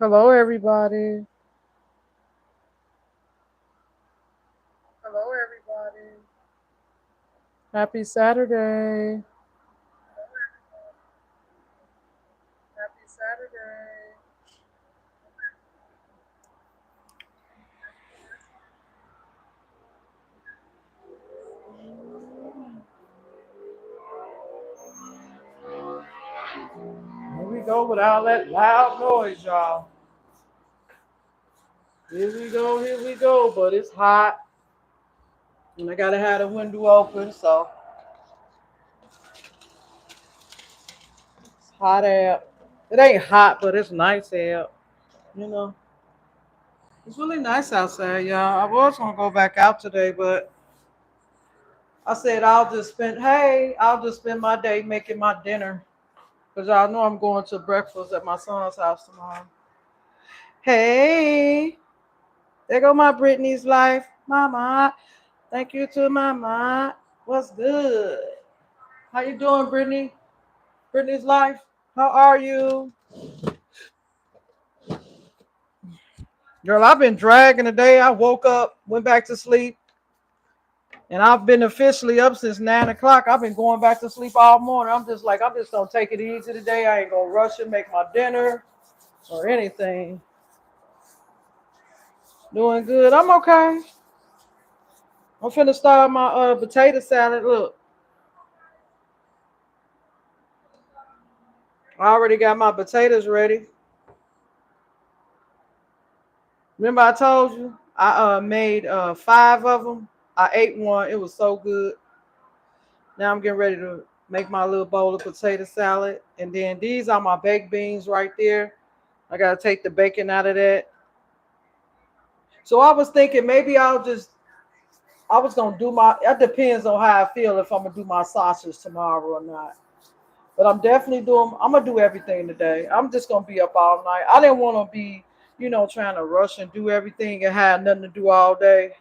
Hello, everybody. Hello, everybody. Happy Saturday. Happy Saturday. Here we go with all that loud noise, y'all. Here we go. But it's hot, and I gotta have the window open, so it's hot out. It ain't hot, but it's nice out. You know, it's really nice outside, y'all. I was gonna go back out today, but I said I'll just spend my day making my dinner, cause y'all know I'm going to breakfast at my son's house tomorrow. Hey. There go my Brittany's life. Mama. Thank you to Mama. What's good? How you doing, Brittany? Brittany's life. How are you? Girl, I've been dragging today. I woke up, went back to sleep, and I've been officially up since 9 o'clock. I've been going back to sleep all morning. I'm just gonna take it easy today. I ain't gonna rush and make my dinner or anything. Doing good. I'm okay. I'm finna start my potato salad. Look, I already got my potatoes ready. Remember I told you I made five of them. I ate one. It was so good. Now I'm getting ready to make my little bowl of potato salad. And then these are my baked beans right there. I gotta take the bacon out of that. So I was thinking maybe I was gonna do my it depends on how I feel if I'm gonna do my sausage tomorrow or not. But I'm gonna do everything today. I'm just gonna be up all night. I didn't wanna be, trying to rush and do everything and have nothing to do all day.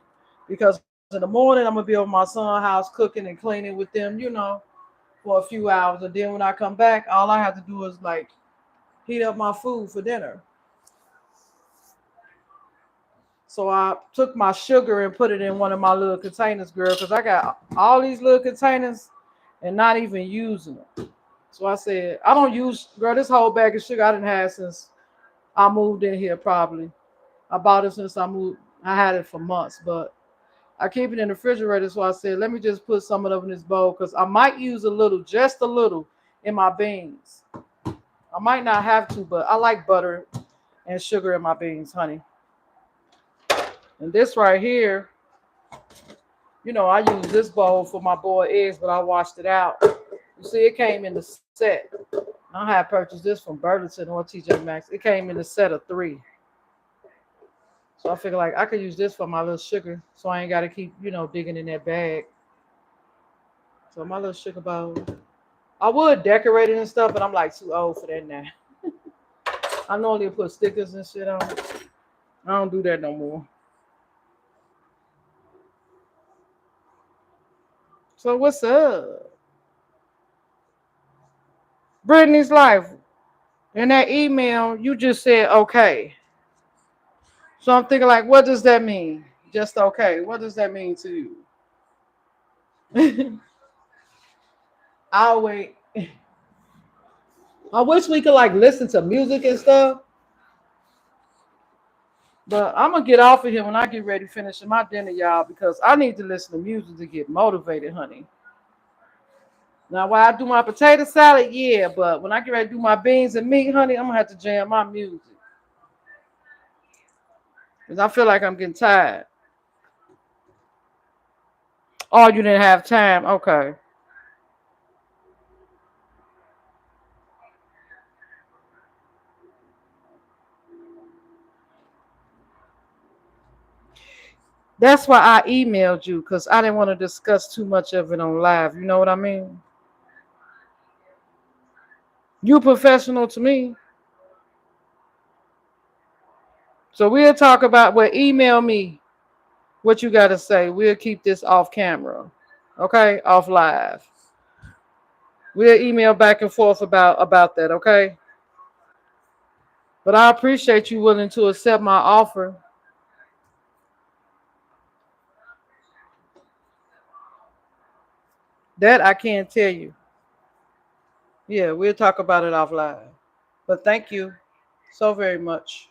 Because in the morning I'm gonna be over my son's house cooking and cleaning with them, for a few hours. And then when I come back, all I have to do is like heat up my food for dinner. So I took my sugar and put it in one of my little containers, girl, because I got all these little containers and not even using them. So I said, I don't use, girl, this whole bag of sugar I didn't have since I moved in here probably. I bought it since I moved. I had it for months, but I keep it in the refrigerator. So I said, let me just put some of them in this bowl because I might use a little, just a little, in my beans. I might not have to, but I like butter and sugar in my beans, honey. And this right here, I use this bowl for my boiled eggs, but I washed it out. You see, it came in the set. I had purchased this from Burlington or TJ Maxx. It came in the set of three. So I figure like I could use this for my little sugar, so I ain't got to keep, digging in that bag. So my little sugar bowl. I would decorate it and stuff, but I'm like too old for that now. I normally put stickers and shit on it. I don't do that no more. So what's up? Brittany's life. In that email, you just said okay. So I'm thinking like, what does that mean? Just okay. What does that mean to you? I'll wait. I wish we could like listen to music and stuff, but I'm gonna get off of here when I get ready finishing my dinner, y'all, because I need to listen to music to get motivated, honey. Now, while I do my potato salad, yeah, but when I get ready to do my beans and meat, honey, I'm gonna have to jam my music because I feel like I'm getting tired. Oh, you didn't have time? Okay. That's why I emailed you because I didn't want to discuss too much of it on live. You know what I mean? You professional to me. So we'll talk about, well, email me what you got to say. We'll keep this off camera. Okay? Off live. We'll email back and forth about that, okay? But I appreciate you willing to accept my offer. That I can't tell you. Yeah, we'll talk about it offline. But thank you so very much.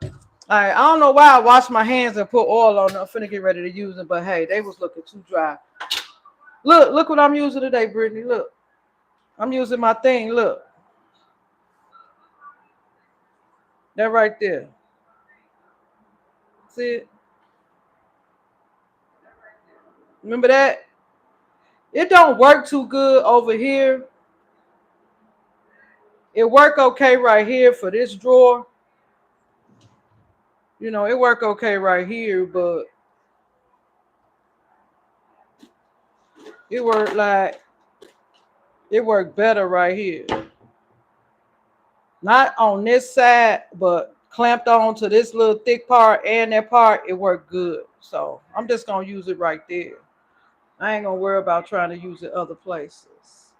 All right, I don't know why I washed my hands and put oil on them. I'm finna get ready to use them, but hey, they was looking too dry. Look what I'm using today, Brittany. Look, I'm using my thing. Look, that right there. See it? Remember that? It don't work too good over here. It work okay right here for this drawer. You know, it work okay right here, but it work like it worked better right here. Not on this side, but clamped on to this little thick part and that part, it worked good. So I'm just gonna use it right there. I ain't gonna worry about trying to use it other places.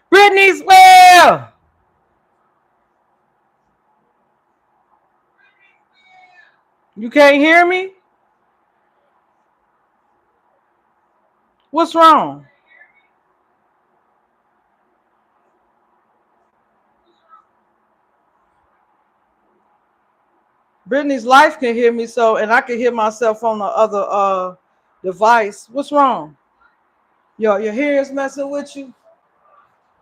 Brittany's well. You can't hear me? What's wrong? Brittany's life can hear me so, and I can hear myself on the other device. What's wrong? Your hearing's messing with you,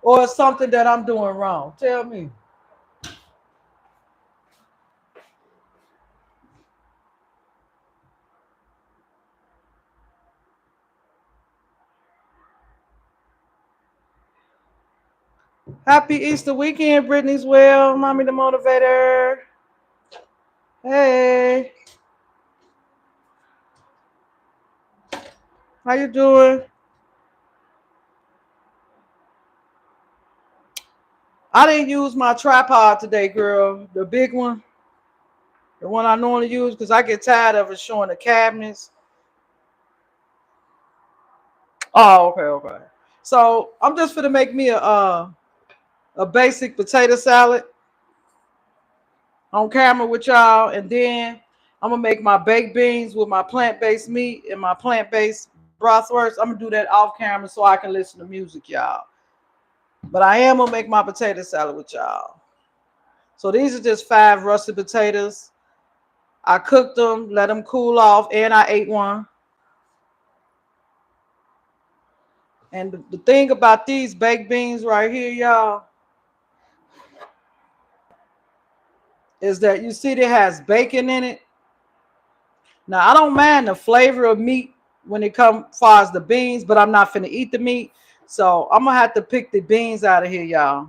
or it's something that I'm doing wrong? Tell me. Happy Easter weekend, Brittany's well, mommy the motivator. Hey, how you doing? I didn't use my tripod today, girl. The big one, the one I normally use, because I get tired of it showing the cabinets. Oh, okay. So I'm just gonna make me a basic potato salad on camera with y'all, and then I'm gonna make my baked beans with my plant-based meat and my plant-based brothwurst. I'm gonna do that off camera so I can listen to music, y'all. But I am gonna make my potato salad with y'all. So these are just 5 russet potatoes. I cooked them, let them cool off, and I ate one. And the thing about these baked beans right here, y'all, is that you see it has bacon in it. Now I don't mind the flavor of meat when it comes far as the beans, but I'm not finna eat the meat. So I'm gonna have to pick the beans out of here, y'all.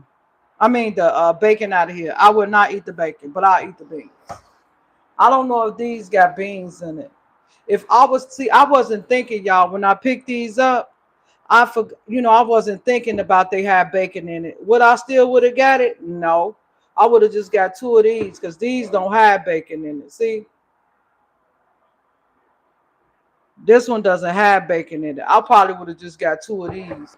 I mean the bacon out of here. I will not eat the bacon, but I'll eat the beans. I don't know if these got beans in it. If I was see, I wasn't thinking, y'all, when I picked these up. I wasn't thinking about they had bacon in it. Would I still would have got it? No. I would have just got 2 of these because these don't have bacon in it. See, this one doesn't have bacon in it. I probably would have just got 2 of these.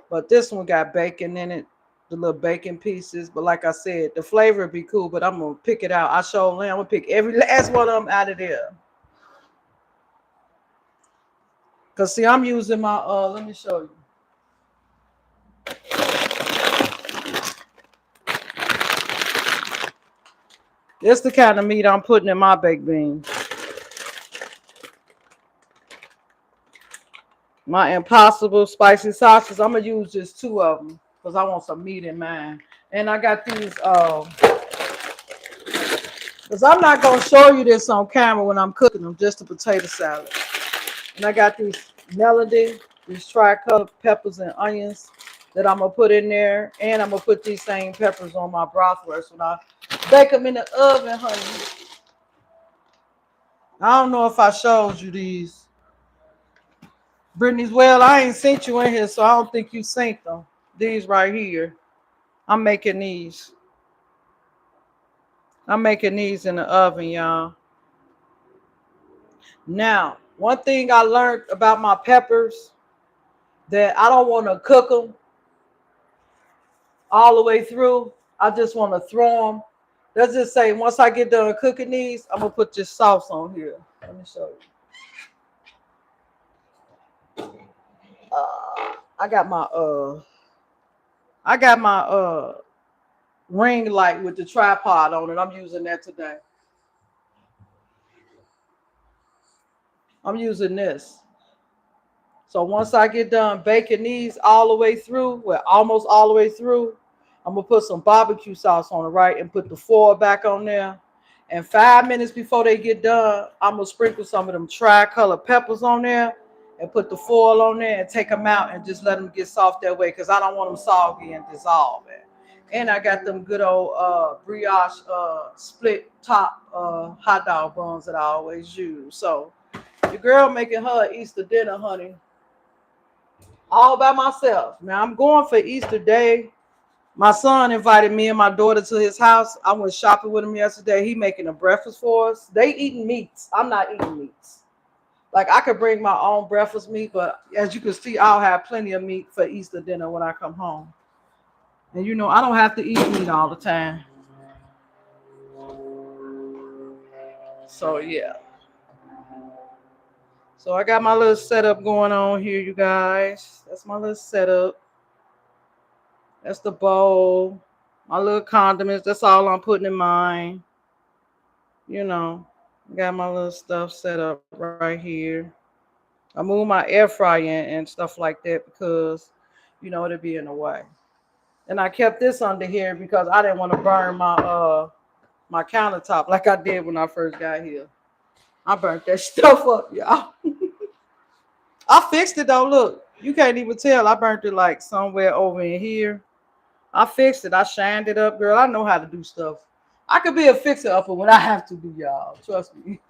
But this one got bacon in it, the little bacon pieces. But like I said, the flavor would be cool, but I'm gonna pick it out. I'm gonna pick every last one of them out of there. Cause see, I'm using my let me show you. This the kind of meat I'm putting in my baked beans. My Impossible spicy sausages. I'm gonna use just 2 of them because I want some meat in mine. And I got these because I'm not gonna show you this on camera when I'm cooking them, just a potato salad. And I got these melody, these tri-colored peppers and onions that I'm gonna put in there, and I'm gonna put these same peppers on my brothwurst when I bake them in the oven, honey. I don't know if I showed you these. Brittany's well, I ain't sent you in here, so I don't think you sent them. These right here. I'm making these. I'm making these in the oven, y'all. Now, one thing I learned about my peppers that I don't want to cook them. all the way through. I just want to throw them. Let's just say once I get done cooking these, I'm gonna put this sauce on here. Let me show you. I got my ring light with the tripod on it. I'm using that today. I'm using this. So once I get done baking these all the way through, well, almost all the way through, I'm gonna put some barbecue sauce on it, right, and put the foil back on there. And 5 minutes before they get done, I'm gonna sprinkle some of them tricolor peppers on there and put the foil on there and take them out and just let them get soft that way because I don't want them soggy and dissolve it. And I got them good old brioche split top hot dog buns that I always use. So your girl making her Easter dinner, honey, all by myself. Now I'm going for Easter Day. My son invited me and my daughter to his house. I went shopping with him yesterday. He making a breakfast for us. They eating meats. I'm not eating meats. Like I could bring my own breakfast meat, but as you can see, I'll have plenty of meat for Easter dinner when I come home. And you know, I don't have to eat meat all the time. So yeah. So I got my little setup going on here, you guys. That's my little setup. That's the bowl. My little condiments. That's all I'm putting in mine. You know, got my little stuff set up right here. I moved my air fryer and stuff like that because, you know, it'd be in the way. And I kept this under here because I didn't want to burn my countertop like I did when I first got here. I burnt that stuff up, y'all. I fixed it though. Look, you can't even tell. I burnt it like somewhere over in here. I fixed it. I shined it up, girl. I know how to do stuff. I could be a fixer upper when I have to be, y'all. Trust me.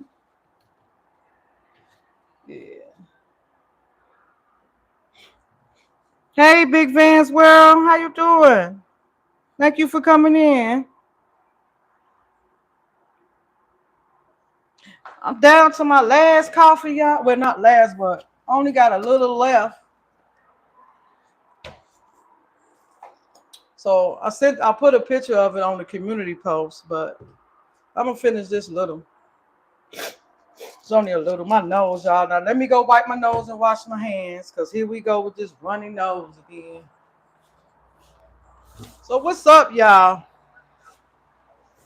Yeah. Hey, Big Vans World, how you doing? Thank you for coming in. I'm down to my last coffee, y'all. Well, not last, but only got a little left. So I put a picture of it on the community post, but I'm gonna finish this little. It's only a little. My nose, y'all. Now let me go wipe my nose and wash my hands, cause here we go with this runny nose again. So what's up, y'all?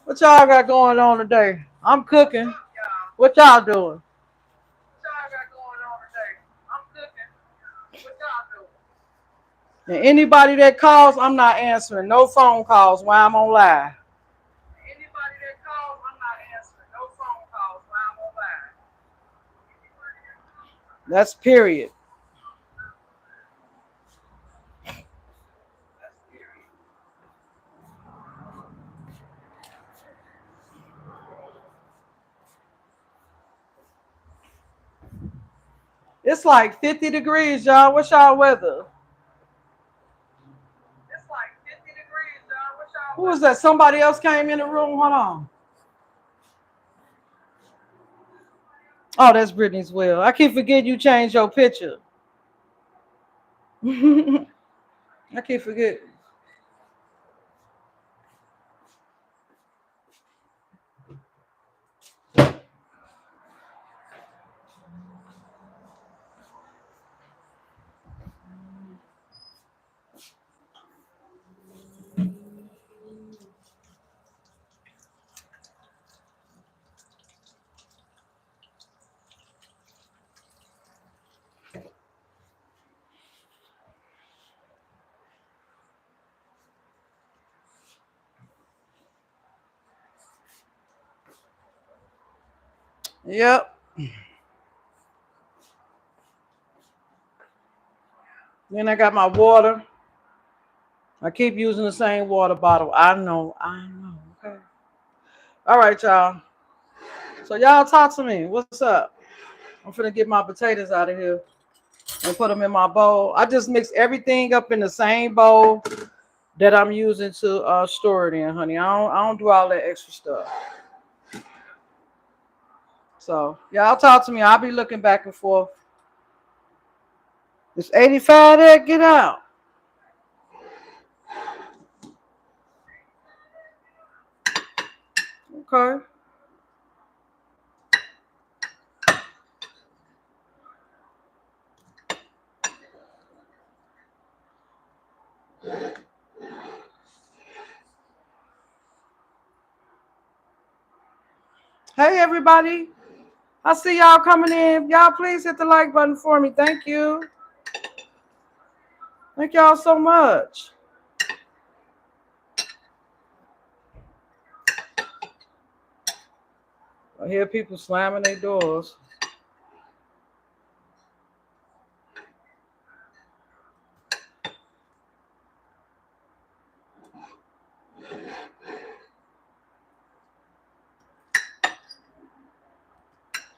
What y'all got going on today? I'm cooking. What y'all doing? And anybody that calls, I'm not answering. No phone calls while I'm on live. That's period. It's like 50 degrees, y'all. What's y'all weather? Who is that? Somebody else came in the room. Hold on. Oh, that's Brittany's will. I keep forgetting you changed your picture. I keep forgetting. Yep. Then I got my water. I keep using the same water bottle. I know. I know. Okay. All right, y'all. So y'all talk to me. What's up? I'm finna get my potatoes out of here and put them in my bowl. I just mix everything up in the same bowl that I'm using to store it in, honey. I don't do all that extra stuff. So y'all talk to me. I'll be looking back and forth. It's 85 there. Get out. Okay. Hey, everybody. I see y'all coming in. Y'all, please hit the like button for me. Thank you. Thank y'all so much. I hear people slamming their doors.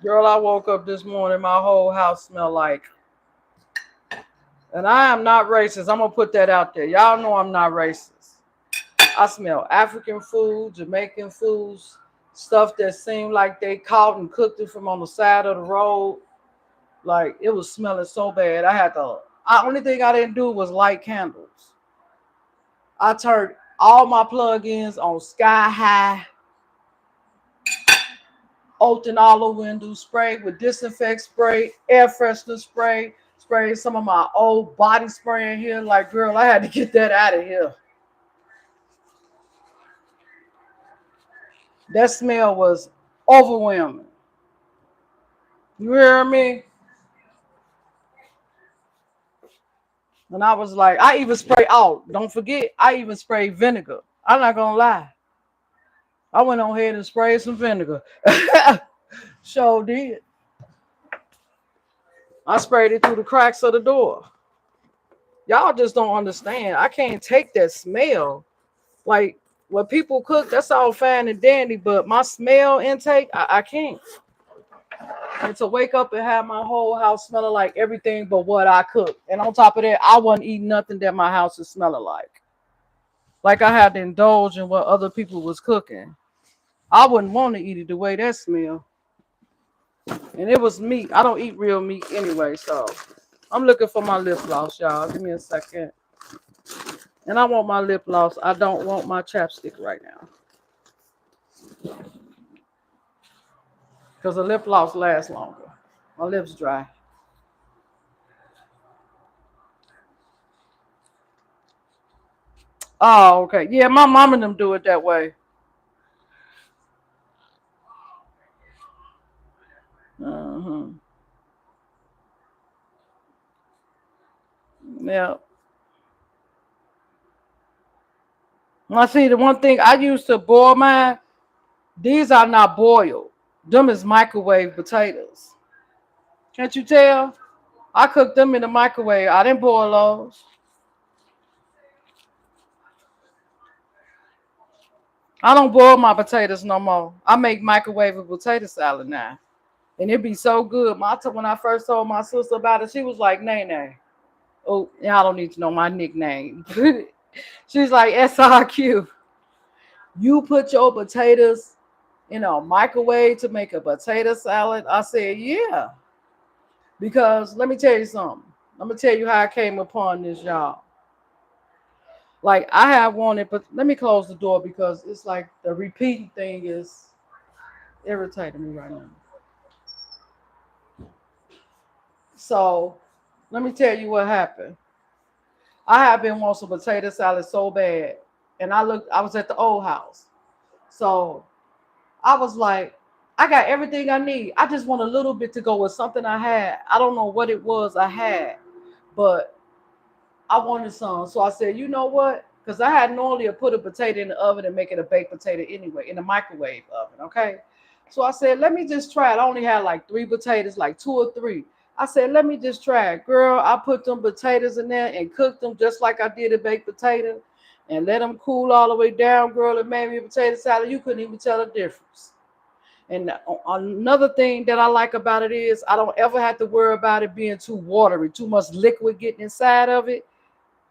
Girl, I woke up this morning, my whole house smelled like, and I am not racist. I'm going to put that out there. Y'all know I'm not racist. I smell African food, Jamaican foods, stuff that seemed like they caught and cooked it from on the side of the road. Like, it was smelling so bad. The only thing I didn't do was light candles. I turned all my plug-ins on sky high, opened all the windows, sprayed with disinfect spray, air freshener spray, sprayed some of my old body spray in here. Like, girl, I had to get that out of here. That smell was overwhelming. You hear me? And I was like, I even spray out. Don't forget, I even sprayed vinegar. I'm not gonna lie. I went on ahead and sprayed some vinegar. Sure did. I sprayed it through the cracks of the door. Y'all just don't understand. I can't take that smell. Like, when people cook, that's all fine and dandy, but my smell intake, I can't. And to wake up and have my whole house smelling like everything but what I cooked. And on top of that, I wasn't eating nothing that my house is smelling like. Like, I had to indulge in what other people was cooking. I wouldn't want to eat it the way that smell. And it was meat. I don't eat real meat anyway, so I'm looking for my lip gloss, y'all. Give me a second. And I want my lip gloss. I don't want my chapstick right now. Because the lip gloss lasts longer. My lips dry. Oh, okay. Yeah, my mom and them do it that way. Uh-huh. Yeah. I see the one thing I used to boil mine, these are not boiled. Them is microwave potatoes. Can't you tell? I cooked them in the microwave. I didn't boil those. I don't boil my potatoes no more. I make microwave potato salad now. And it be so good. When I first told my sister about it, she was like, Nay, Nay. Oh, y'all don't need to know my nickname. She's like, SRQ. You put your potatoes in a microwave to make a potato salad? I said, yeah. Because let me tell you something. I'm going to tell you how I came upon this, y'all. Like, I have wanted, but let me close the door because it's like the repeating thing is irritating me right now. So, let me tell you what happened. I have been wanting some potato salad so bad. And I was at the old house. So, I was like, I got everything I need. I just want a little bit to go with something I had. I don't know what it was I had, but I wanted some. So I said, you know what? Because I had normally put a potato in the oven and make it a baked potato anyway, in the microwave oven, okay? So I said, let me just try it. I only had like 3 potatoes, like 2 or 3. I said, let me just try it. Girl, I put them potatoes in there and cooked them just like I did a baked potato and let them cool all the way down, girl. It made me a potato salad. You couldn't even tell the difference. And another thing that I like about it is I don't ever have to worry about it being too watery, too much liquid getting inside of it.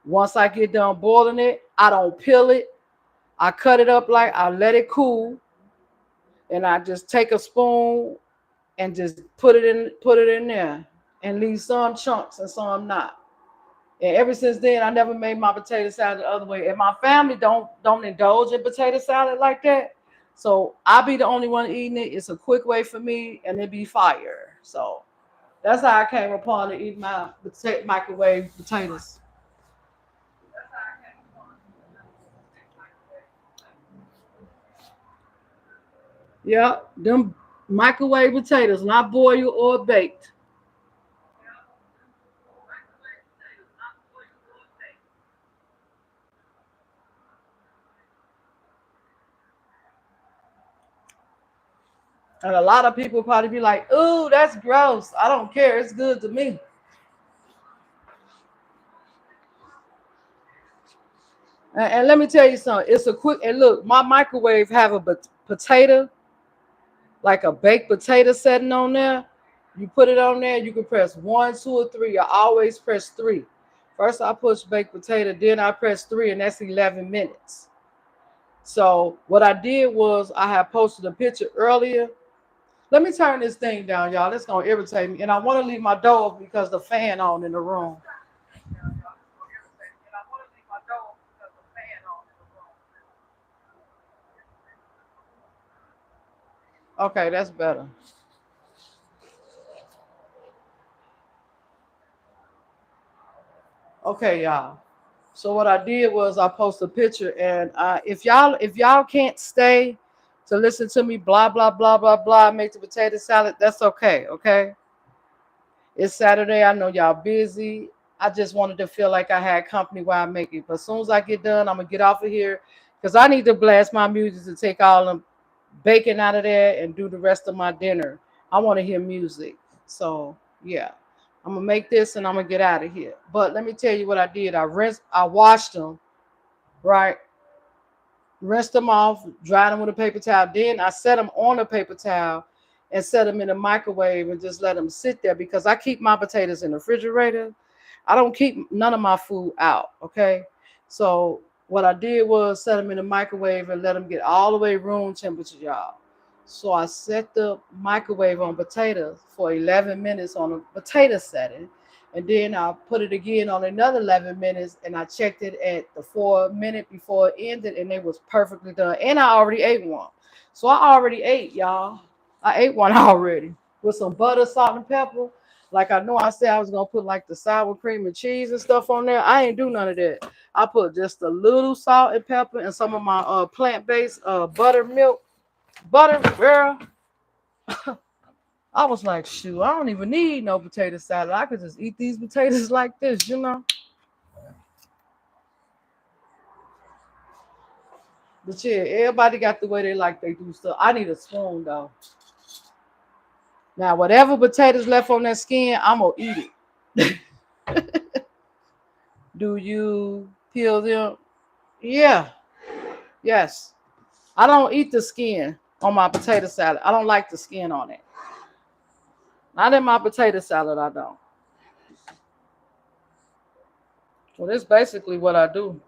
Once I get done boiling it, I don't peel it. I cut it up like I let it cool. And I just take a spoon and just put it in there and leave some chunks and some not. And ever since then, I never made my potato salad the other way. And my family don't indulge in potato salad like that. So I'll be the only one eating it. It's a quick way for me, and it be fire. So that's how I came upon to eat my microwave potatoes. Yeah, them microwave potatoes, not boiled or baked. And a lot of people probably be like, "Ooh, that's gross." I don't care. It's good to me. And let me tell you something. It's a quick. And look, my microwave have a potato, like a baked potato setting on there. You put it on there. You can press one, two, or three. I always press three. First, I push baked potato. Then I press three, and that's 11 minutes. So what I did was I had posted a picture earlier. Let me turn this thing down, y'all. That's gonna irritate me. And I want to leave my door open because the fan on in the room. Okay, that's better. Okay, y'all. So what I did was I posted a picture, and if y'all can't stay to listen to me blah blah blah blah blah make the potato salad, that's okay. Okay, it's Saturday. I know y'all busy. I just wanted to feel like I had company while I make it. But as soon as I get done, I'm gonna get off of here because I need to blast my music to take all them bacon out of there and do the rest of my dinner. I want to hear music. So yeah, I'm gonna make this and I'm gonna get out of here. But let me tell you what I did. I washed them, right? Rinsed them off, dried them with a paper towel. Then I set them on a paper towel and set them in the microwave and just let them sit there because I keep my potatoes in the refrigerator. I don't keep none of my food out. Okay. So what I did was set them in the microwave and let them get all the way room temperature, y'all. So I set the microwave on potatoes for 11 minutes on a potato setting. And then I put it again on another 11 minutes and I checked it at the 4 minute before it ended and it was perfectly done. And I already ate one. So I already ate, y'all. I ate one already with some butter, salt, and pepper. Like I know I said I was gonna put like the sour cream and cheese and stuff on there. I ain't do none of that. I put just a little salt and pepper and some of my plant-based buttermilk butter, girl. I was like, shoot, I don't even need no potato salad. I could just eat these potatoes like this. But yeah, everybody got the way they like they do stuff. I need a spoon though. Now, whatever potatoes left on that skin, I'm gonna eat it. Do you peel them? Yeah, yes. I don't eat the skin on my potato salad. I don't like the skin on it. Not in my potato salad, I don't. So that's basically what I do.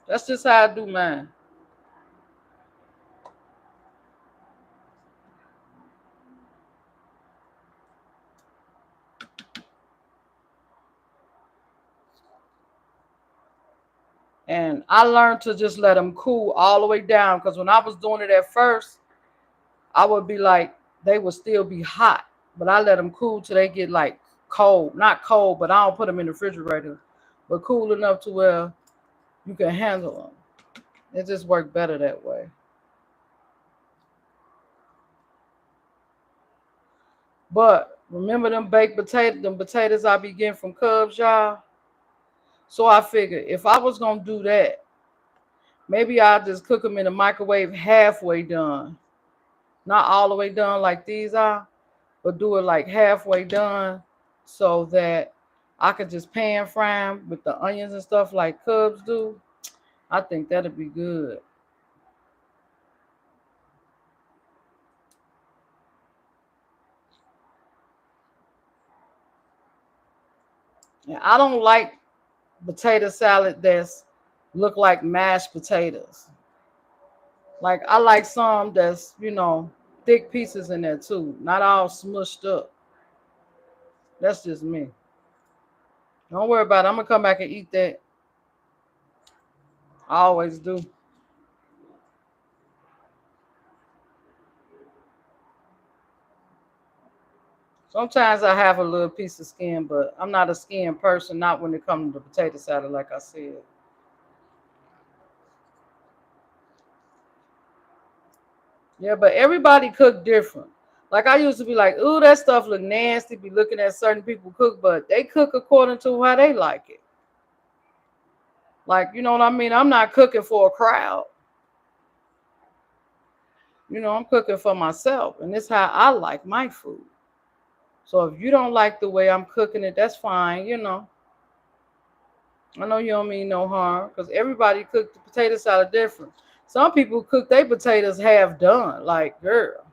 That's just how I do mine. And I learned to just let them cool all the way down because when I was doing it at first, I would be like, they would still be hot, but I let them cool till they get like cold. Not cold, but I don't put them in the refrigerator, but cool enough to where you can handle them. It just worked better that way. But remember them potatoes I be getting from Cubs, y'all? So I figured if I was gonna do that, maybe I'll just cook them in the microwave halfway done. Not all the way done like these are, but do it like halfway done so that I could just pan fry 'em with the onions and stuff like Cubs do. I think that'd be good. And I don't like potato salad that's look like mashed potatoes. Like I like some that's thick pieces in there too, not all smushed up. That's just me. Don't worry about it. I'm gonna come back and eat that. I always do. Sometimes I have a little piece of skin, but I'm not a skin person, not when it comes to potato salad, like I said. Yeah, but everybody cook different. Like I used to be like, ooh, that stuff look nasty, be looking at certain people cook, but they cook according to how they like it. Like, you know what I mean? I'm not cooking for a crowd. I'm cooking for myself, and it's how I like my food. So if you don't like the way I'm cooking it, that's fine. I know you don't mean no harm because everybody cook the potato salad different. Some people cook their potatoes half done. Like, girl,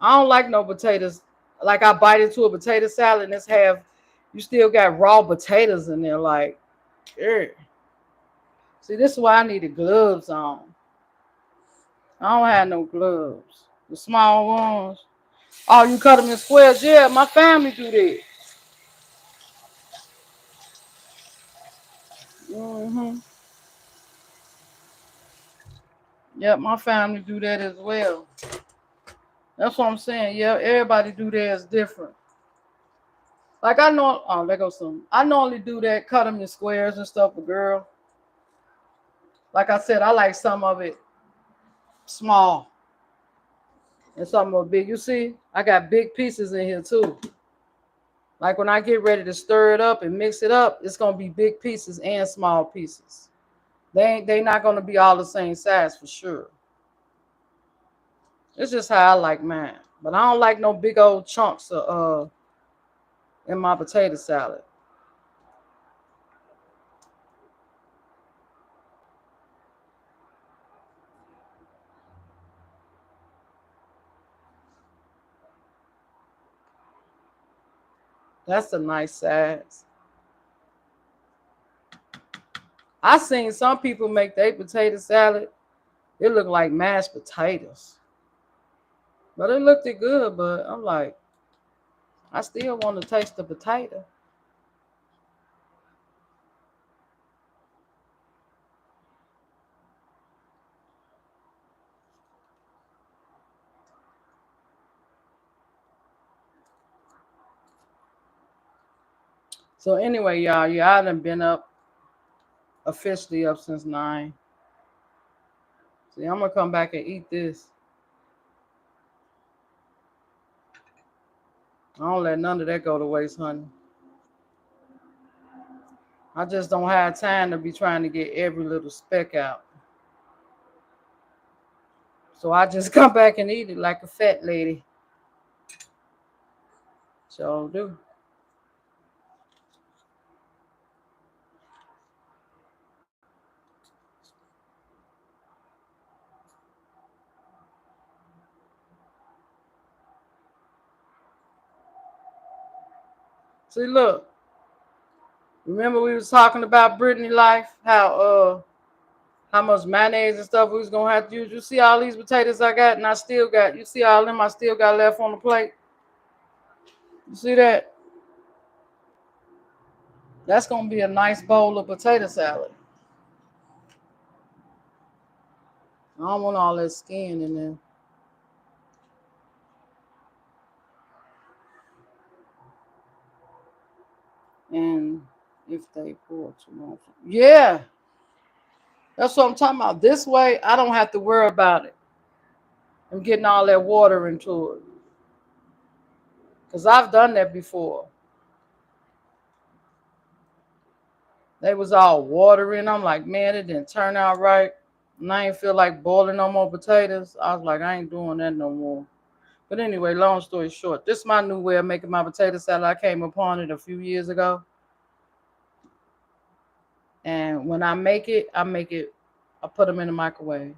I don't like no potatoes. Like I bite into a potato salad and it's half. You still got raw potatoes in there. Like, girl. See, this is why I needed gloves on. I don't have no gloves. The small ones. Oh, you cut them in squares? Yeah, my family do that. Hmm. Yep, my family do that as well. That's what I'm saying. Yeah, everybody do theirs different. Like I know, oh, there goes some. I normally do that, cut them in squares and stuff, but girl, like I said, I like some of it small and some of it big. You see, I got big pieces in here too. Like when I get ready to stir it up and mix it up, it's gonna be big pieces and small pieces. They not gonna be all the same size for sure. It's just how I like mine. But I don't like no big old chunks of in my potato salad. That's a nice size. I seen some people make their potato salad. It looked like mashed potatoes. But it looked it good, but I'm like, I still want to taste the potato. So anyway, y'all, yeah, I done been up officially up since 9. See, I'm gonna come back and eat this. I don't let none of that go to waste, honey. I just don't have time to be trying to get every little speck out. So I just come back and eat it like a fat lady. So do. See, look. Remember we was talking about Brittany life, how much mayonnaise and stuff we was gonna have to use. You see all these potatoes I got, and I still got. You see all them I still got left on the plate. You see that? That's gonna be a nice bowl of potato salad. I don't want all that skin in there. And if they pour too much, yeah, that's what I'm talking about. This way, I don't have to worry about it. I'm getting all that water into it because I've done that before. They was all watery, and I'm like, man, it didn't turn out right. And I ain't feel like boiling no more potatoes. I was like, I ain't doing that no more. But anyway, long story short, this is my new way of making my potato salad. I came upon it a few years ago. And when I put them in the microwave.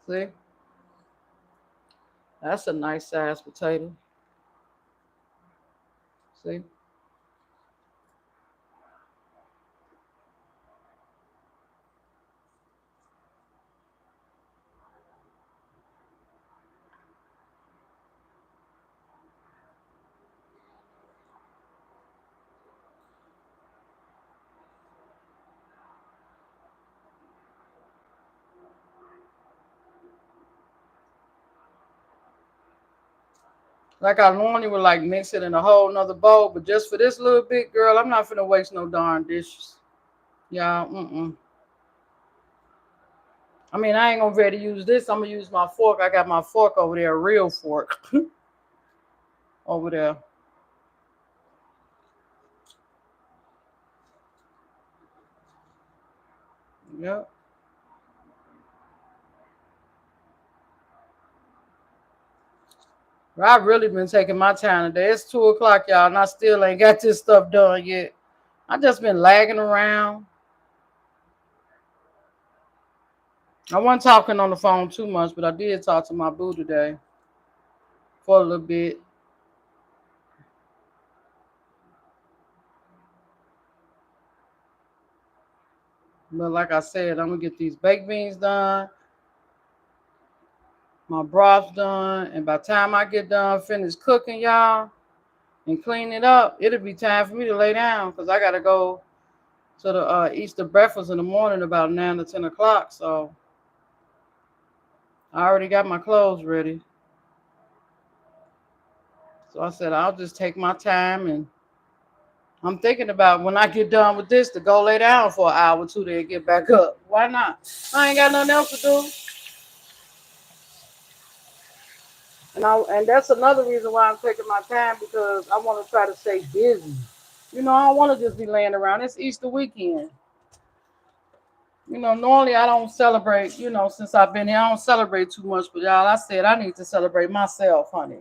See? That's a nice sized potato. See? Like I normally would like mix it in a whole nother bowl, but just for this little bit, girl, I'm not finna waste no darn dishes. Yeah, I mean, I ain't gonna ready to use this. I'm gonna use my fork. I got my fork over there, a real fork over there. Yep. I've really been taking my time today. It's 2 o'clock, y'all, and I still ain't got this stuff done yet. I just been lagging around. I wasn't talking on the phone too much, but I did talk to my boo today for a little bit. But like I said, I'm gonna get these baked beans done, my broth done, and by the time I get done, finish cooking, y'all, and clean it up, it'll be time for me to lay down because I gotta go to the Easter breakfast in the morning about 9 to 10 o'clock. So I already got my clothes ready. So I said I'll just take my time, and I'm thinking about when I get done with this to go lay down for an hour or two, then get back up. Why not? I ain't got nothing else to do. And that's another reason why I'm taking my time because I want to try to stay busy. I don't want to just be laying around. It's Easter weekend. Normally I don't celebrate, since I've been here, I don't celebrate too much. But y'all, I said I need to celebrate myself, honey.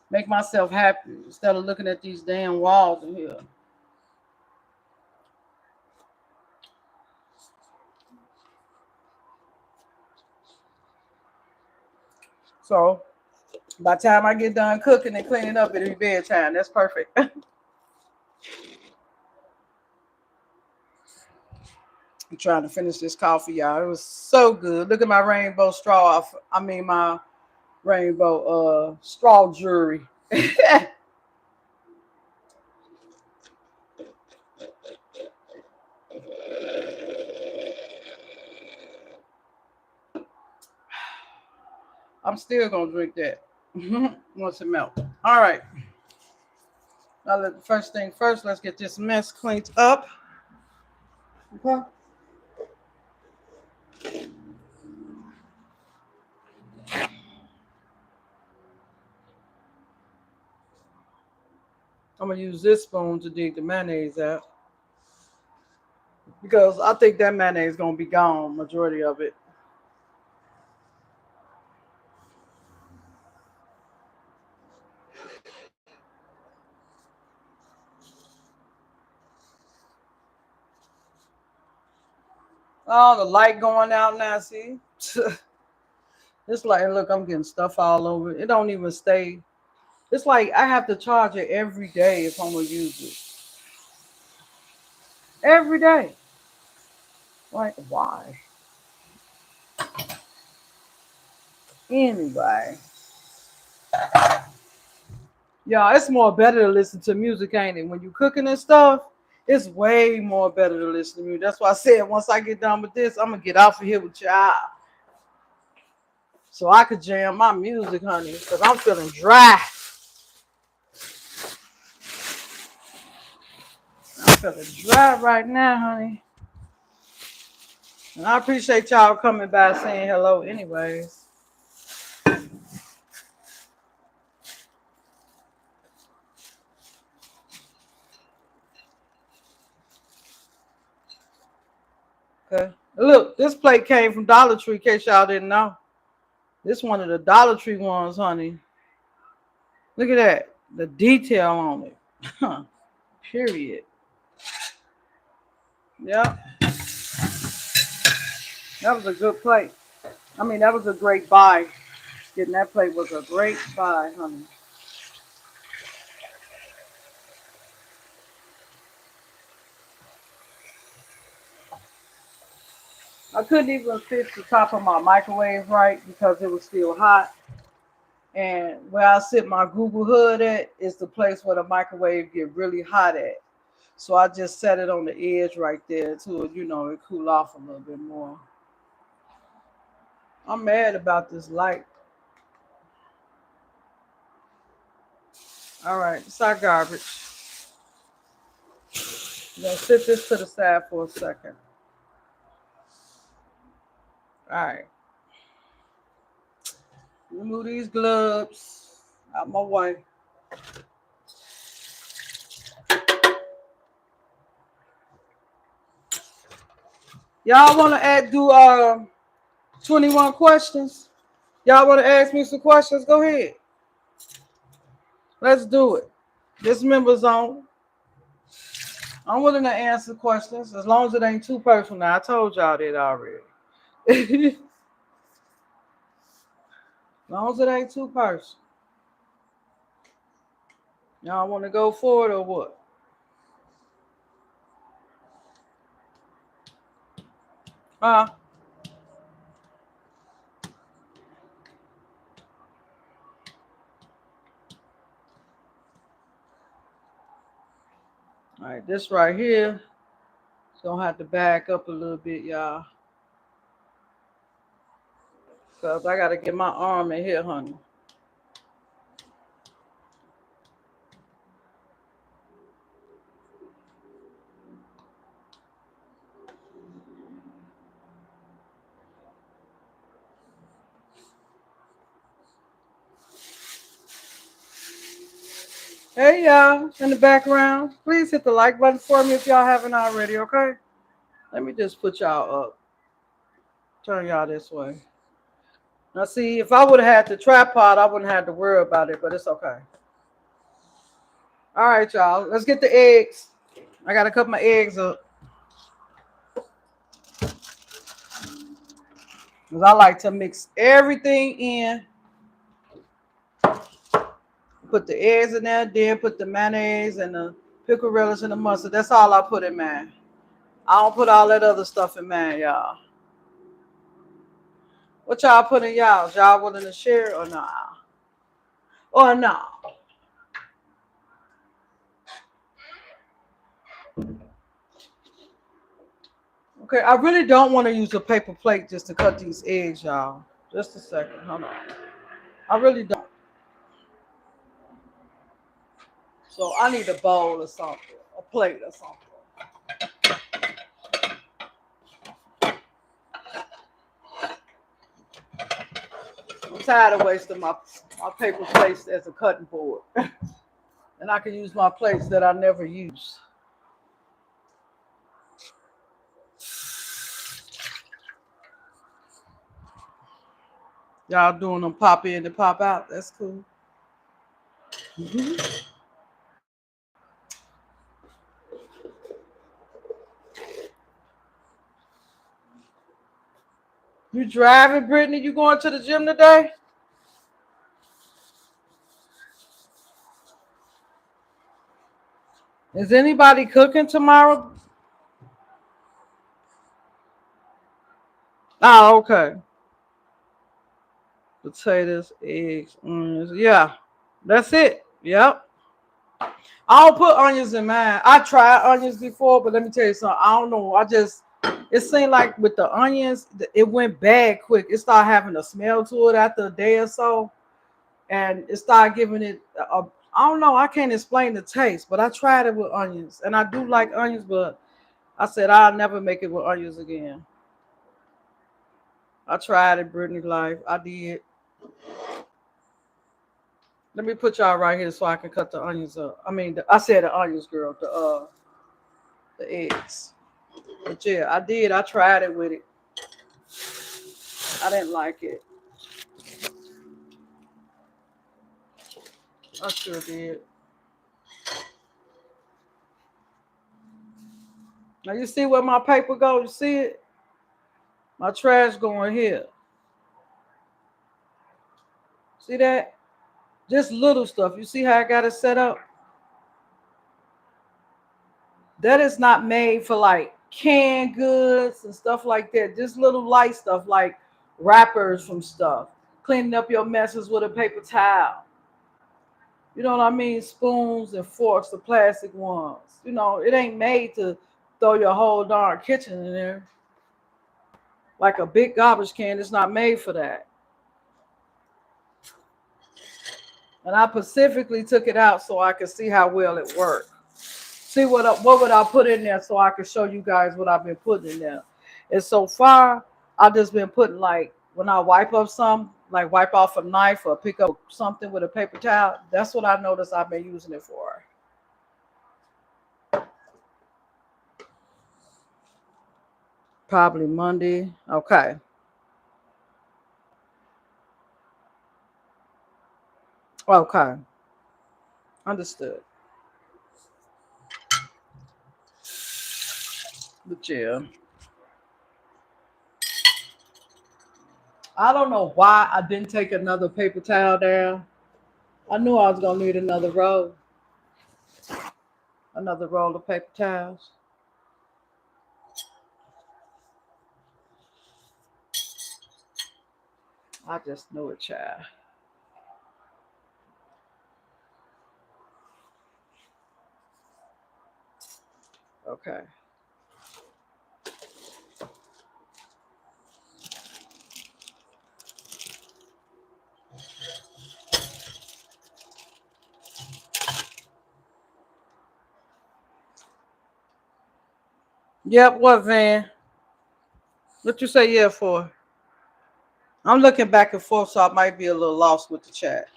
Make myself happy instead of looking at these damn walls in here. So by the time I get done cooking and cleaning up, it'll be bedtime. That's perfect. I'm trying to finish this coffee, y'all. It was so good. Look at my rainbow straw. I mean, my rainbow straw jewelry. I'm still gonna drink that once it melts. All right. Now, first thing first, let's get this mess cleaned up. Okay. I'm gonna use this spoon to dig the mayonnaise out because I think that mayonnaise is gonna be gone, majority of it. Oh, the light going out now. See, it's like, look, I'm getting stuff all over. It don't even stay. It's like I have to charge it every day if I'm gonna use it. Every day. Like, why? Anyway, y'all, it's more better to listen to music, ain't it? When you cooking and stuff, it's way more better to listen to music. That's why I said once I get done with this, I'm gonna get off of here with y'all so I could jam my music, honey, because I'm feeling dry. I'm feeling dry right now, honey. And I appreciate y'all coming by saying hello, anyways. Okay. Look, this plate came from Dollar Tree, in case y'all didn't know. This one of the Dollar Tree ones, honey. Look at that. The detail on it. Period. Yeah, that was a good plate. I mean, that was a great buy. Getting that plate was a great buy, honey. I couldn't even fix the top of my microwave right because it was still hot. And where I sit my Google hood at is the place where the microwave get really hot at. So I just set it on the edge right there to, it cool off a little bit more. I'm mad about this light. All right, it's our garbage. I'm gonna sit this to the side for a second. All right, remove these gloves out my way. Y'all want to do 21 questions? Y'all want to ask me some questions? Go ahead. Let's do it. This member's on. I'm willing to answer questions as long as it ain't too personal. I told y'all that already. As long as it ain't too personal. Y'all want to go forward or what? All right, this right here is gonna have to back up a little bit, y'all. Cause I gotta get my arm in here, honey. Hey y'all, in the background, please hit the like button for me if y'all haven't already, okay? Let me just put y'all up. Turn y'all this way. Now see, if I would have had the tripod, I wouldn't have to worry about it, but it's okay. All right, y'all, let's get the eggs. I gotta cut my eggs up. Because I like to mix everything in. Put the eggs in there, then put the mayonnaise and the pickle relish and the mustard. That's all I put in mine. I don't put all that other stuff in mine, y'all. What y'all put in y'all? Y'all willing to share or not? Or no? Okay, I really don't want to use a paper plate just to cut these eggs, y'all. Just a second, hold on. I really don't. So I need a bowl or something, a plate or something. I'm tired of wasting my paper plates as a cutting board. And I can use my plates that I never use. Y'all doing them pop in and pop out. That's cool. Mm-hmm. You driving, Brittany? You going to the gym today? Is anybody cooking tomorrow? Oh, okay. Potatoes, eggs, onions. Yeah, that's it. Yep. I don't put onions in mine. I tried onions before, but let me tell you something. I don't know. It seemed like with the onions, it went bad quick. It started having a smell to it after a day or so, and it started giving it I don't know. I can't explain the taste, but I tried it with onions, and I do like onions, but I said I'll never make it with onions again. I tried it, Brittany Life. I did. Let me put y'all right here so I can cut the onions up. I mean, I said the onions, girl. The eggs. But yeah, I did. I tried it with it. I didn't like it. I sure did. Now you see where my paper goes? You see it? My trash going here. See that? Just little stuff. You see how I got it set up? That is not made for like canned goods and stuff like that. Just little light stuff like wrappers from stuff. Cleaning up your messes with a paper towel. You know what I mean? Spoons and forks, the plastic ones. You know, it ain't made to throw your whole darn kitchen in there. Like a big garbage can, it's not made for that. And I specifically took it out so I could see how well it worked. See what would I put in there so I could show you guys what I've been putting in there. And so far, I've just been putting like when I wipe up some, like wipe off a knife or pick up something with a paper towel. That's what I noticed I've been using it for. Probably Monday. Okay. Okay. Understood. But yeah. I don't know why I didn't take another paper towel down. I knew I was gonna need another roll of paper towels. I just knew it, child. Okay. Yep, what Van? What you say yeah for? I'm looking back and forth, so I might be a little lost with the chat.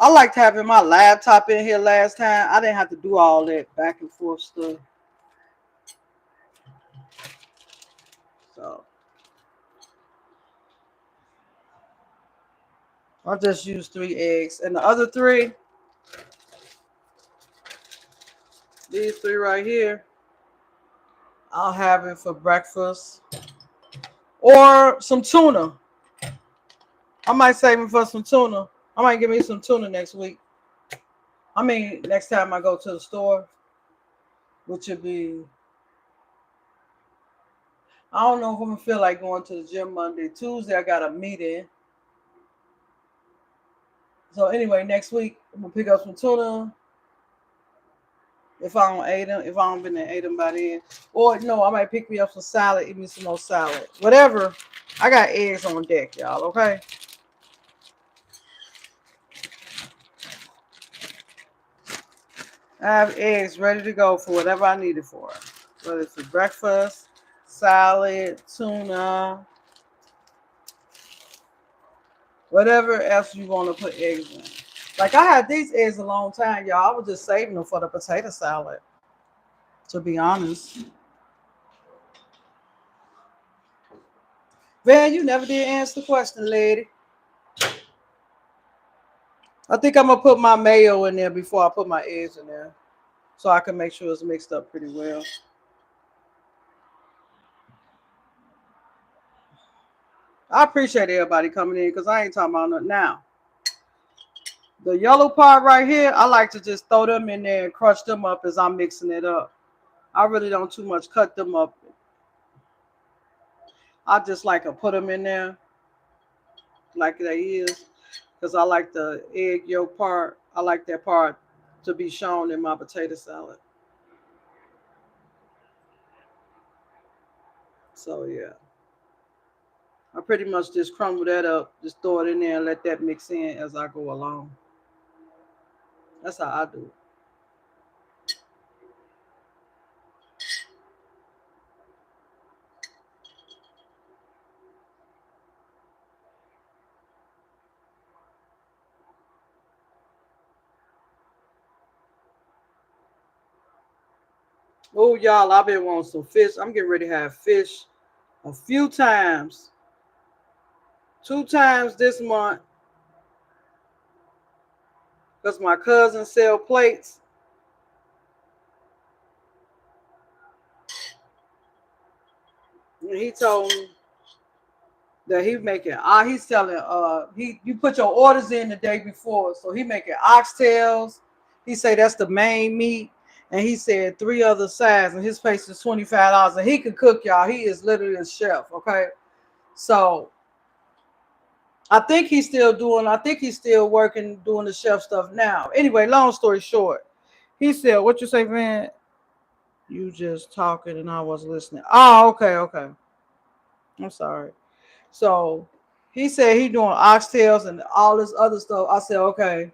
I liked having my laptop in here last time. I didn't have to do all that back and forth stuff. So I just used 3 eggs. And the other three, these three right here, I'll have it for breakfast. Or some tuna. I might save it for some tuna. I might give me some tuna next week. I mean, next time I go to the store, which would be, I don't know if I'm gonna feel like going to the gym Monday. Tuesday, I got a meeting. So anyway, next week I'm gonna pick up some tuna. If I don't eat them, if I don't been to eat them by then, or no, I might pick me up some salad, eat me some more salad, whatever. I got eggs on deck, y'all. Okay. I have eggs ready to go for whatever I need it for, whether it's for breakfast, salad, tuna, whatever else you want to put eggs in. Like I had these eggs a long time, y'all. I was just saving them for the potato salad, to be honest. Van, you never did answer the question, lady. I think I'm gonna put my mayo in there before I put my eggs in there, so I can make sure it's mixed up pretty well. I appreciate everybody coming in because I ain't talking about nothing now. The yellow part right here, I like to just throw them in there and crush them up as I'm mixing it up. I really don't too much cut them up. I just like to put them in there like they is because I like the egg yolk part. I like that part to be shown in my potato salad. So yeah, I pretty much just crumble that up, just throw it in there and let that mix in as I go along. That's how I do it. Oh, y'all, I've been wanting some fish. I'm getting ready to have fish a few times. 2 times this month because my cousin sell plates. And he told me that he's selling you put your orders in the day before. So he making oxtails. He say that's the main meat. And he said 3 other sides, and his place is $25. And he can cook, y'all. He is literally a chef. Okay. So I think he's still working, doing the chef stuff now. Anyway, long story short, he said, what you say, man? You just talking and I was listening. Oh, okay, okay. I'm sorry. So He said he doing oxtails and all this other stuff. I said, okay.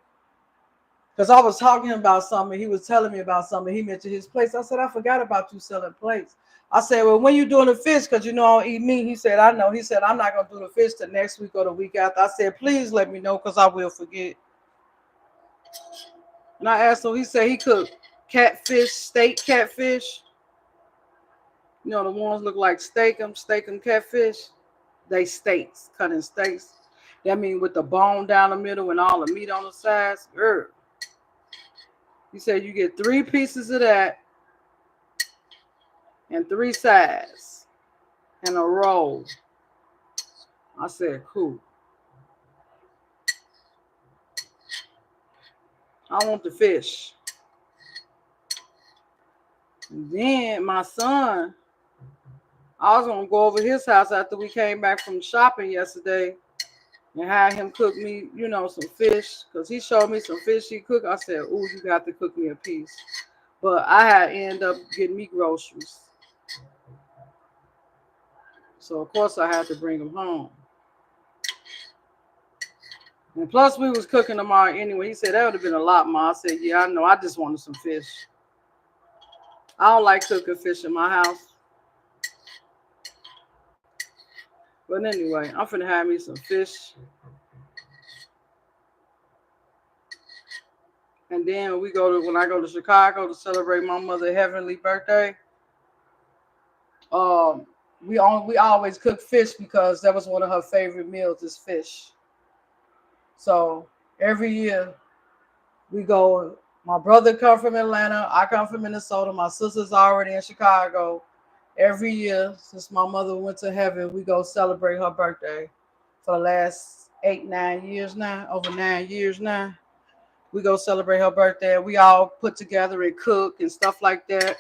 Because I was talking about something. He was telling me about something. He mentioned his place. I said, I forgot about you selling plates. I said, well, when you doing the fish? Because you know I don't eat meat. He said, I know. He said, I'm not going to do the fish till next week or the week after. I said, please let me know because I will forget. And I asked him, he said he cooked catfish, steak catfish. You know, the ones look like steak 'em catfish. They steaks, cut in steaks. That mean with the bone down the middle and all the meat on the sides. He said you get 3 pieces of that and 3 sides and a roll. I said, cool. I want the fish. And then my son, I was gonna go over his house after we came back from shopping yesterday and had him cook me, you know, some fish. Because he showed me some fish he cooked. I said, ooh, you got to cook me a piece. But I had to end up getting me groceries. So of course I had to bring them home. And plus we was cooking tomorrow anyway. He said that would have been a lot, Ma. I said, yeah, I know. I just wanted some fish. I don't like cooking fish in my house. But anyway, I'm finna have me some fish. And then when I go to Chicago to celebrate my mother's heavenly birthday, we always cook fish because that was one of her favorite meals is fish. So every year we go. My brother come from Atlanta. I come from Minnesota. My sister's already in Chicago. Every year since my mother went to heaven, we go celebrate her birthday for the last 8-9 years now, over 9 years now. We go celebrate her birthday. We all put together and cook and stuff like that.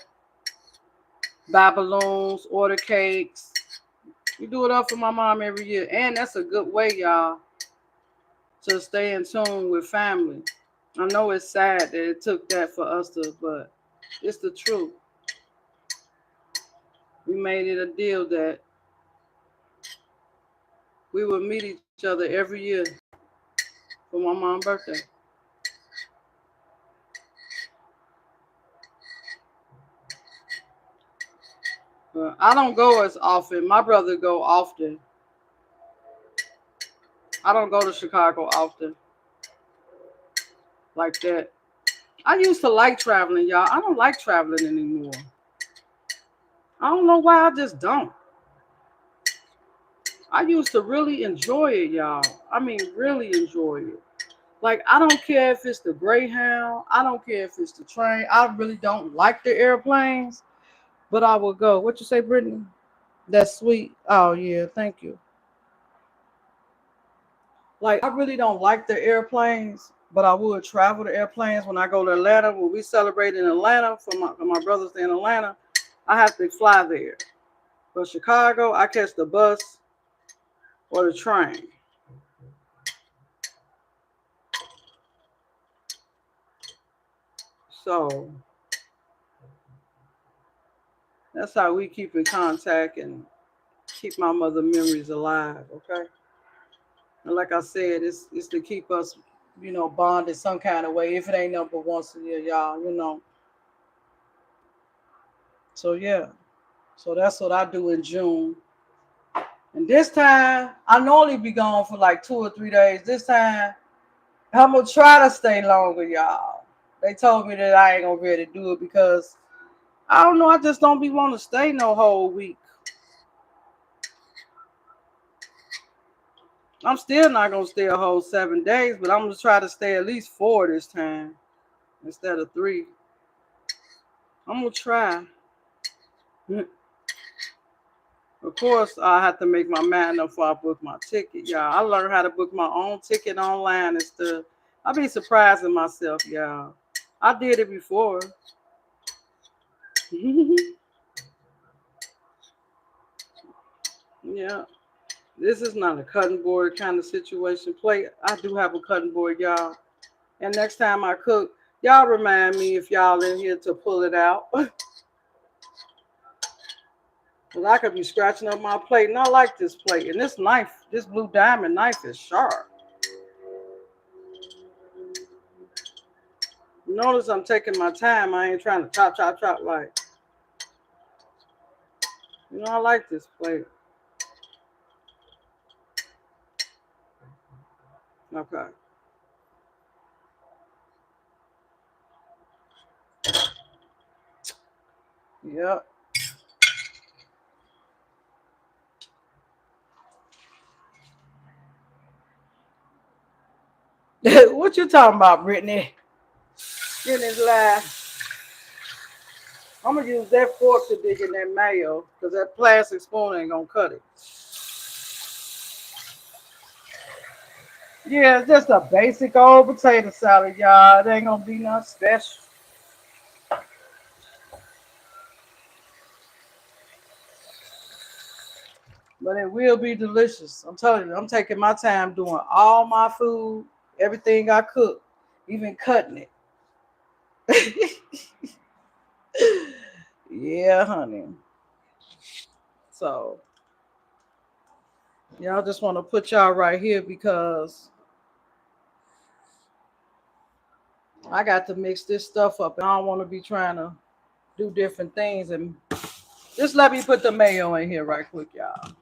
Buy balloons, order cakes. We do it up for my mom every year. And that's a good way, y'all, to stay in tune with family. I know it's sad that it took that for us to, but it's the truth. We made it a deal that we would meet each other every year for my mom's birthday. But I don't go as often. My brother go often. I don't go to Chicago often like that. I used to like traveling, y'all. I don't like traveling anymore. I don't know why, I just don't. I used to really enjoy it, y'all. I mean, really enjoy it. Like, I don't care if it's the Greyhound. I don't care if it's the train. I really don't like the airplanes, but I will go. What you say, Brittany? That's sweet. Oh, yeah. Thank you. Like, I really don't like the airplanes, but I would travel the airplanes when I go to Atlanta. When we celebrate in Atlanta for my brothers in Atlanta, I have to fly there. But Chicago, I catch the bus or the train. So that's how we keep in contact and keep my mother memories alive, okay? And like I said, it's to keep us, you know, bonded some kind of way. If it ain't number once a year, y'all, you know. So yeah. So that's what I do in June. And this time, I normally be gone for like 2 or 3 days. This time, I'm gonna try to stay longer, y'all. They told me that I ain't gonna be able to do it because I don't know. I just don't be want to stay no whole week. I'm still not gonna stay a whole 7 days, but I'm gonna try to stay at least 4 this time instead of 3. I'm gonna try. Of course, I have to make my mind up before I book my ticket, y'all. I learned how to book my own ticket online and stuff. I be surprising myself, y'all. I did it before. Yeah. This is not a cutting board kind of situation. Play. I do have a cutting board, y'all. And next time I cook, y'all remind me if y'all in here to pull it out. Cause I could be scratching up my plate, and I like this plate. And this knife, this blue diamond knife, is sharp. Notice I'm taking my time. I ain't trying to chop, chop, chop like. I like this plate. Okay. Yep. What you talking about, Brittany? Brittany's laugh. I'm gonna use that fork to dig in that mayo, because that plastic spoon ain't gonna cut it. Yeah, it's just a basic old potato salad, y'all. It ain't gonna be nothing special. But it will be delicious. I'm telling you, I'm taking my time doing all my food, everything I cook, even cutting it. Yeah, honey. So, y'all just want to put y'all right here because I got to mix this stuff up. And I don't want to be trying to do different things. And just let me put the mayo in here right quick, y'all.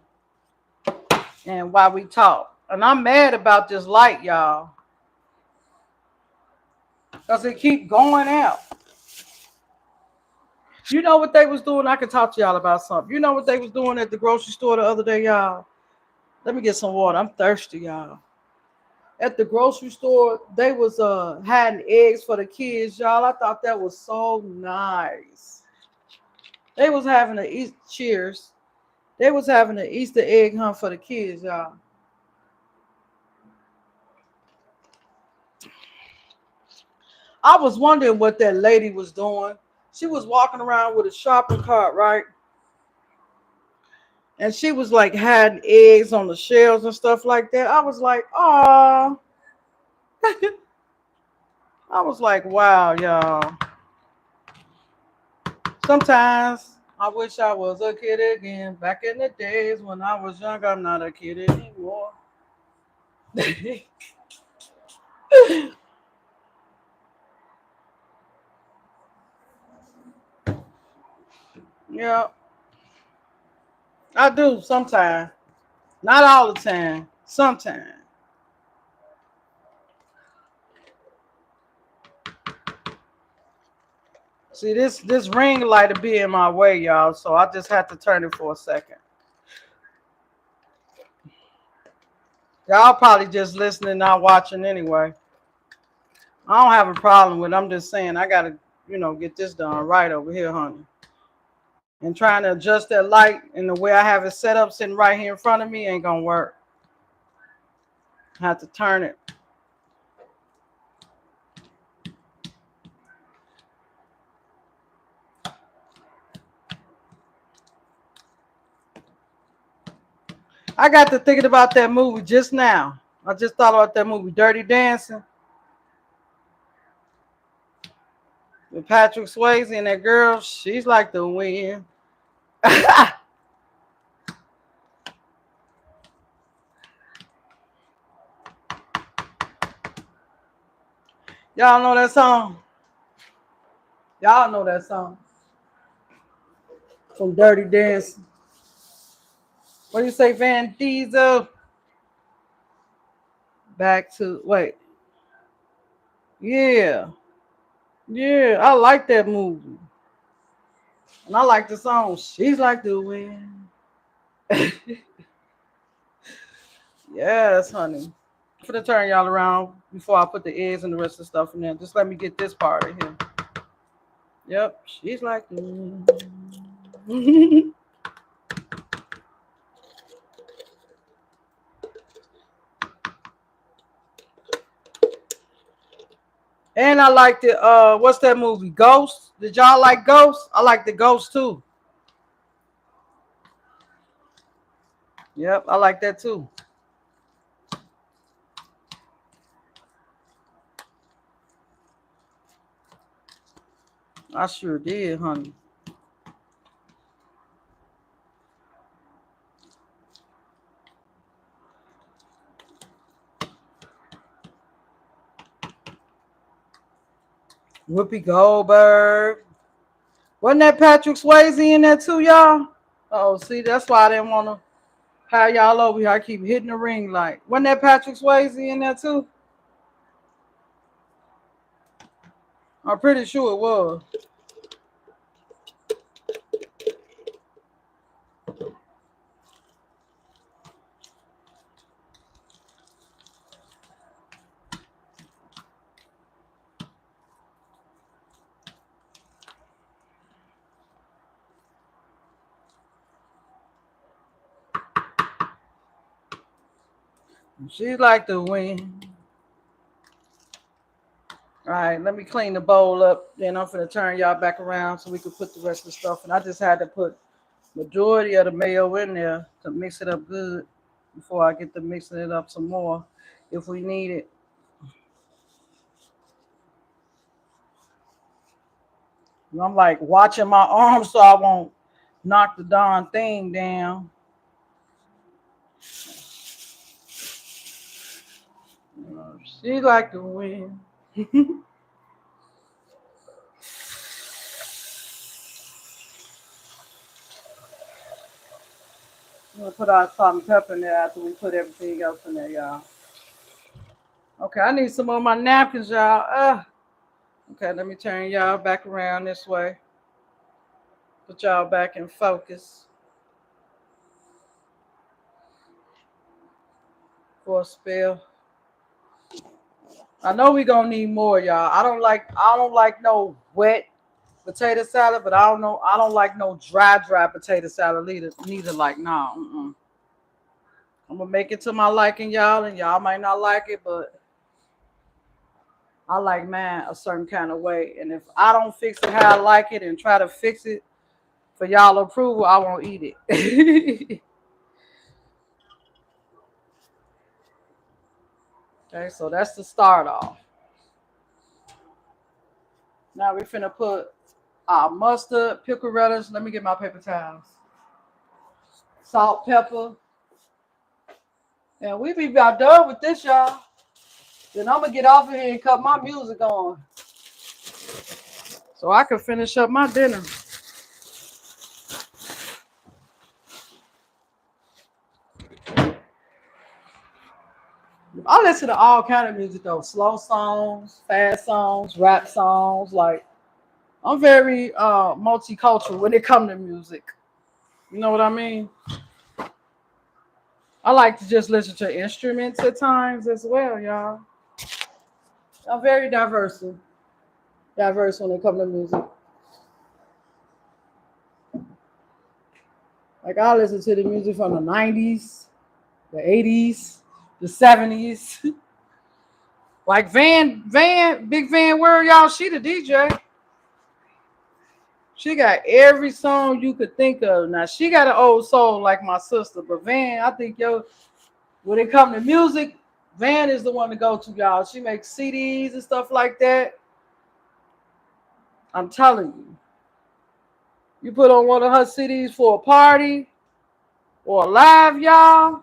And while we talk. And I'm mad about this light, y'all. Because it keep going out. You know what they was doing? I can talk to y'all about something. You know what they was doing at the grocery store the other day, y'all? Let me get some water. I'm thirsty, y'all. At the grocery store, they was hiding eggs for the kids, y'all. I thought that was so nice. They was having a cheers. They was having an Easter egg hunt for the kids, y'all. I was wondering what that lady was doing. She was walking around with a shopping cart, right? And she was like hiding eggs on the shelves and stuff like that. I was like, oh, I was like, wow, y'all. Sometimes I wish I was a kid again. Back in the days when I was young, I'm not a kid anymore. Yeah, I do sometimes. Not all the time. Sometimes. See, this ring light to be in my way, y'all. So I just had to turn it for a second. Y'all probably just listening, not watching anyway. I don't have a problem with it. I'm just saying I gotta, get this done right over here, honey. And trying to adjust that light and the way I have it set up sitting right here in front of me ain't gonna work. I have to turn it. I got to thinking about that movie just now. I just thought about that movie, Dirty Dancing, with Patrick Swayze and that girl. She's like the wind. Y'all know that song? Y'all know that song from Dirty Dancing. What do you say, Van Diesel? Back to wait. Yeah. Yeah, I like that movie. And I like the song. She's like the wind. Yes, honey. I'm gonna turn y'all around before I put the eggs and the rest of the stuff in there. Just let me get this part in here. Yep, she's like the wind. And I like the what's that movie? Ghost. Did y'all like Ghost? I like the Ghost too. Yep, I like that too. I sure did, honey. Whoopi Goldberg. Wasn't that Patrick Swayze in there too, y'all? Oh, see, that's why I didn't want to have y'all over here. I keep hitting the ring light. Wasn't that Patrick Swayze in there too? I'm pretty sure it was. She like to win. All right, let me clean the bowl up. Then I'm gonna turn y'all back around so we can put the rest of the stuff. And I just had to put majority of the mayo in there to mix it up good before I get to mixing it up some more if we need it. And I'm like watching my arms so I won't knock the darn thing down. She like to win. I'm gonna put our salt and pepper in there after we put everything else in there, y'all. Okay, I need some more of my napkins, y'all. Okay, let me turn y'all back around this way. Put y'all back in focus for a spell. I know we gonna need more, y'all. I don't like no wet potato salad, but I don't like no dry potato salad neither like nah. I'm gonna make it to my liking, y'all, and y'all might not like it, but I like mine a certain kind of way. And if I don't fix it how I like it and try to fix it for y'all approval, I won't eat it. Okay, so that's the start off. Now we're finna put our mustard, pickle relish. Let me get my paper towels. Salt, pepper. And we be about done with this, y'all. Then I'm gonna get off of here and cut my music on so I can finish up my dinner. I listen to all kind of music though, slow songs, fast songs, rap songs. Like I'm very multicultural when it comes to music. You know what I mean? I like to just listen to instruments at times as well, y'all. I'm very diverse when it comes to music. Like I listen to the music from the '90s, the '80s, the '70s. Like Big Van Word, y'all. She the DJ. She got every song you could think of. Now she got an old soul like my sister, but Van, I think when it comes to music, Van is the one to go to, y'all. She makes CDs and stuff like that. I'm telling you, you put on one of her CDs for a party or a live, y'all.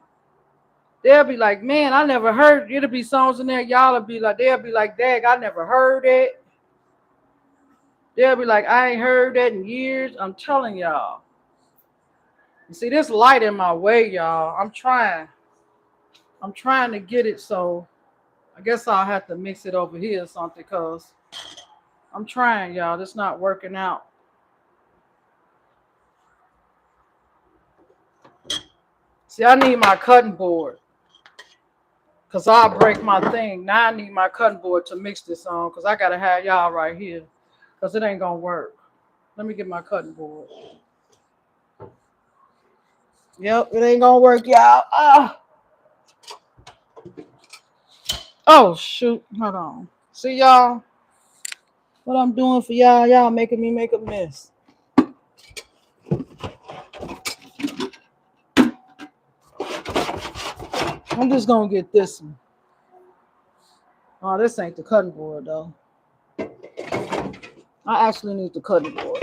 They'll be like, man, I never heard. It'll be songs in there, y'all will be like, they'll be like, Dag, I never heard it. They'll be like, I ain't heard that in years. I'm telling y'all. You see, this light in my way, y'all. I'm trying. I'm trying to get it, so I guess I'll have to mix it over here or something, because I'm trying, y'all. It's not working out. See, I need my cutting board, because I'll break my thing. Now I need my cutting board to mix this on, because I got to have y'all right here, because it ain't going to work. Let me get my cutting board. Yep, it ain't going to work, y'all. Oh, shoot. Hold on. See, y'all, what I'm doing for y'all, y'all making me make a mess. I'm just going to get this one. Oh, this ain't the cutting board, though. I actually need the cutting board.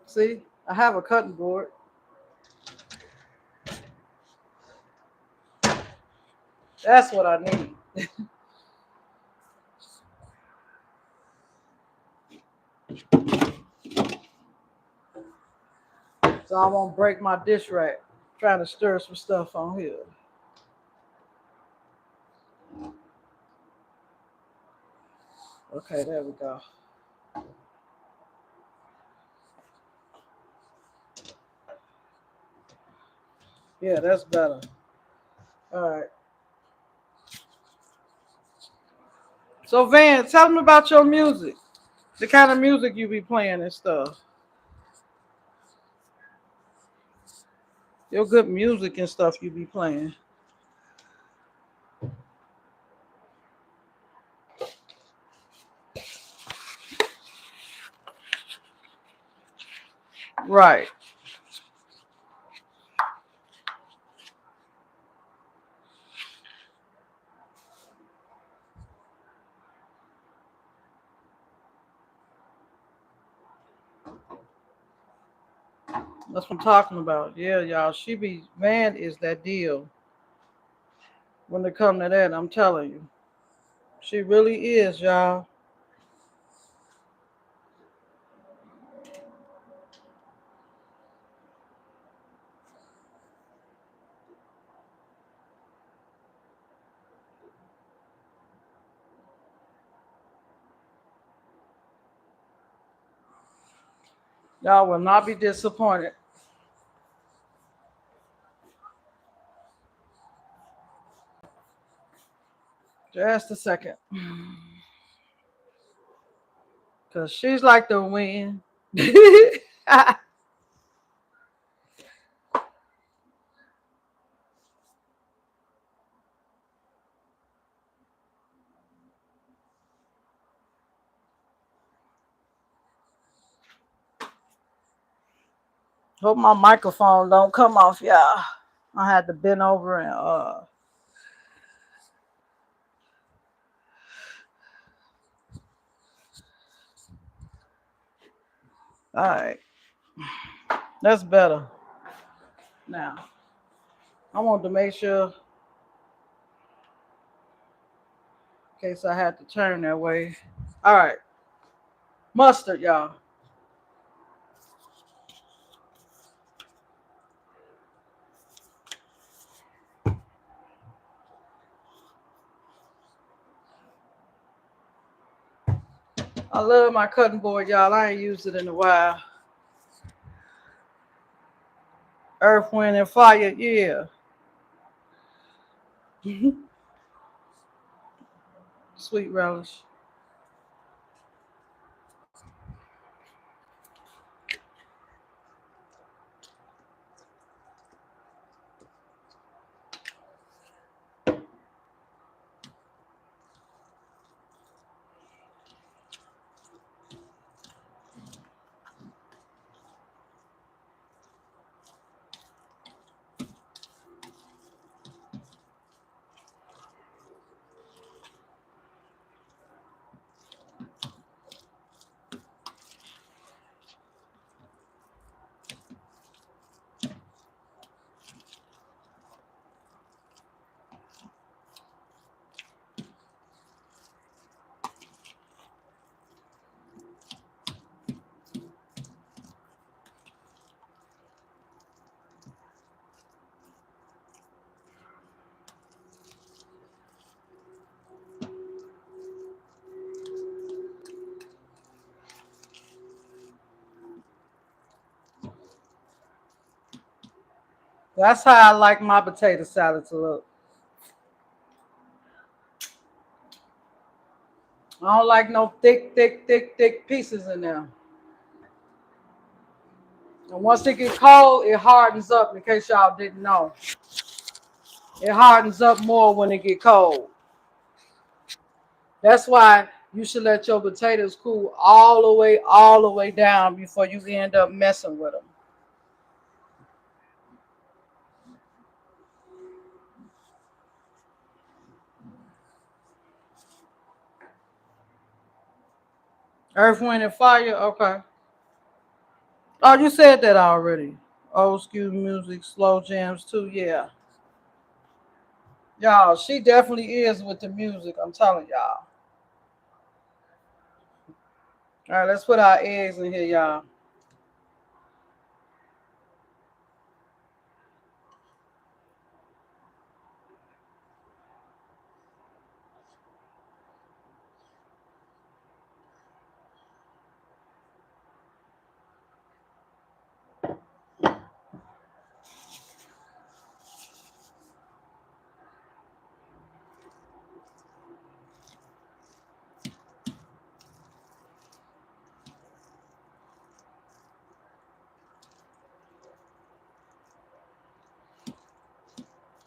See, I have a cutting board. That's what I need. So I won't break my dish rack trying to stir some stuff on here. Okay, there we go. Yeah, that's better. All right. So Van, tell them about your music. The kind of music you be playing and stuff. Your good music and stuff you be playing. Right. That's what I'm talking about. Yeah, y'all. She be Van is that deal. When it come to that, I'm telling you. She really is, y'all. Y'all will not be disappointed. Just a second. Cause she's like the wind. Hope my microphone don't come off, y'all. I had to bend over and all right. That's better. Now, I want to make sure in case I had to turn that way. All right. Mustard, y'all. I love my cutting board, y'all. I ain't used it in a while. Earth, wind, and fire, yeah. Sweet relish. That's how I like my potato salad to look. I don't like no thick pieces in there. And once it gets cold, it hardens up. In case y'all didn't know, it hardens up more when it get cold. That's why you should let your potatoes cool all the way down before you end up messing with them. Earth, wind, and fire. Okay. Oh, you said that already. Old school music, slow jams too. Yeah. Y'all, she definitely is with the music. I'm telling y'all. All right, let's put our eggs in here, y'all.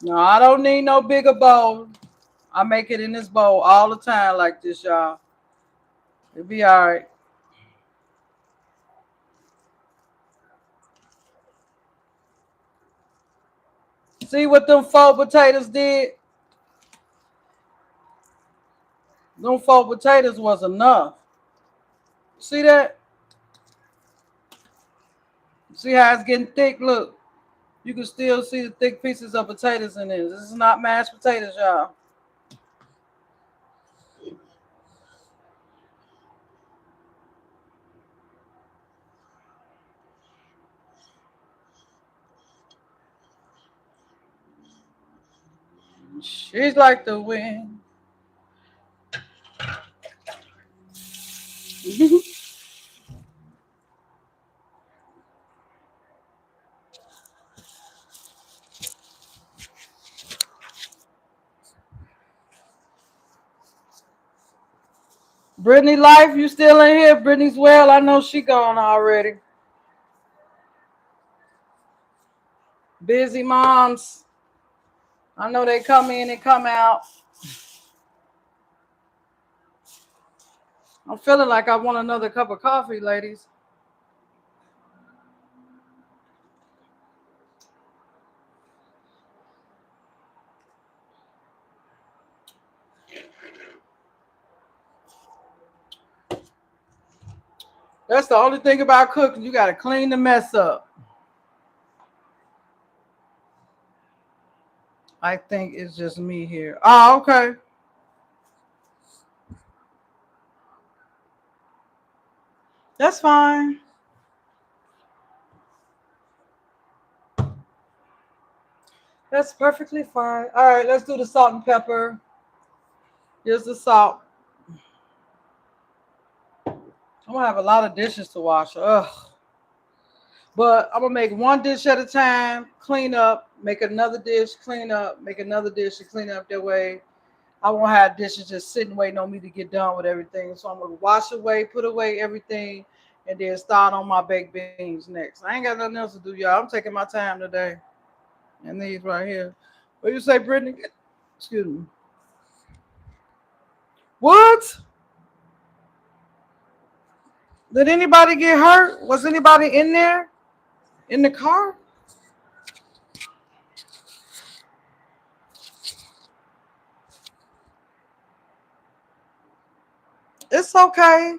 No, I don't need no bigger bowl. I make it in this bowl all the time like this, y'all. It'll be all right. See what them four potatoes did? Them four potatoes was enough. See that? See how it's getting thick? Look, you can still see the thick pieces of potatoes in this. This is not mashed potatoes, y'all. She's like the wind. Brittany Life, you still in here? Brittany's well. I know she gone already. Busy moms. I know they come in and come out. I'm feeling like I want another cup of coffee, ladies. That's the only thing about cooking. You got to clean the mess up. I think it's just me here. Oh, okay. That's fine. That's perfectly fine. All right, let's do the salt and pepper. Here's the salt. I'm gonna have a lot of dishes to wash. Ugh. But I'm gonna make one dish at a time, clean up, make another dish, clean up, make another dish, and clean up that way. I won't have dishes just sitting waiting on me to get done with everything. So I'm gonna wash away, put away everything, and then start on my baked beans next. I ain't got nothing else to do, y'all. I'm taking my time today. And these right here. What you say, Brittany? Excuse me. What? Did anybody get hurt? Was anybody in there? In the car? It's okay.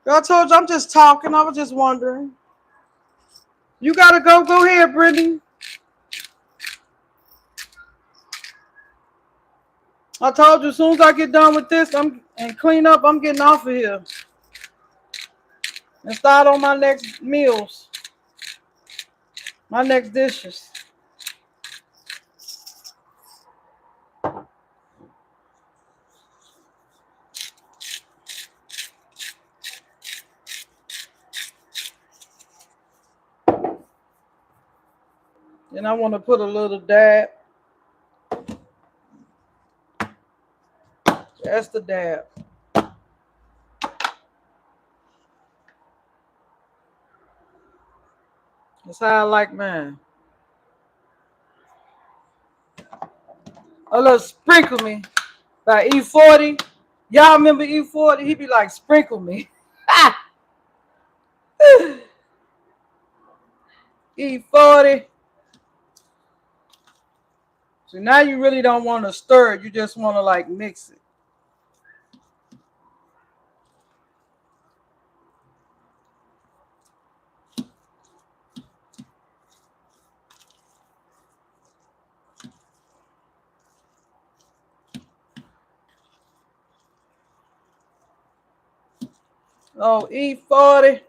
I told you I'm just talking. I was just wondering. You gotta go. Go ahead, Brittany. I told you as soon as I get done with this, and clean up, I'm getting off of here and start on my next meals, my next dishes. And I want to put a little dab. That's the dab. That's how I like mine. A little sprinkle me by E40. Y'all remember E40? He be like, sprinkle me. E40. So now you really don't want to stir it. You just want to like mix it. Oh, E40.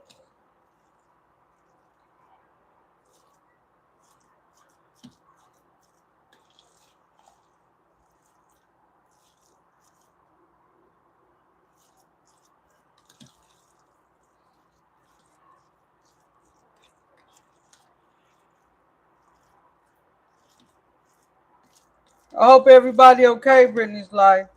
I hope everybody okay, Brittany's life.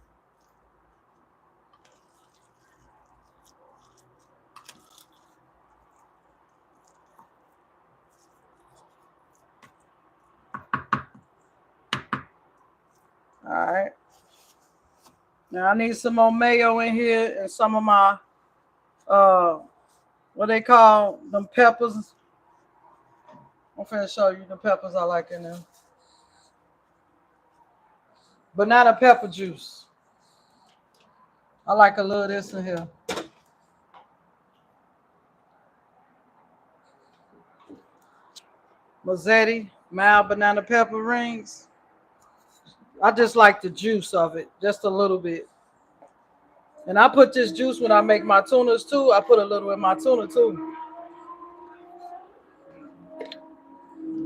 All right. Now I need some more mayo in here and some of my what they call them peppers. I'm finna show you the peppers I like in there. Banana pepper juice. I like a little of this in here. Mazzetti, mild banana pepper rings. I just like the juice of it, just a little bit. And I put this juice when I make my tunas too. I put a little in my tuna too.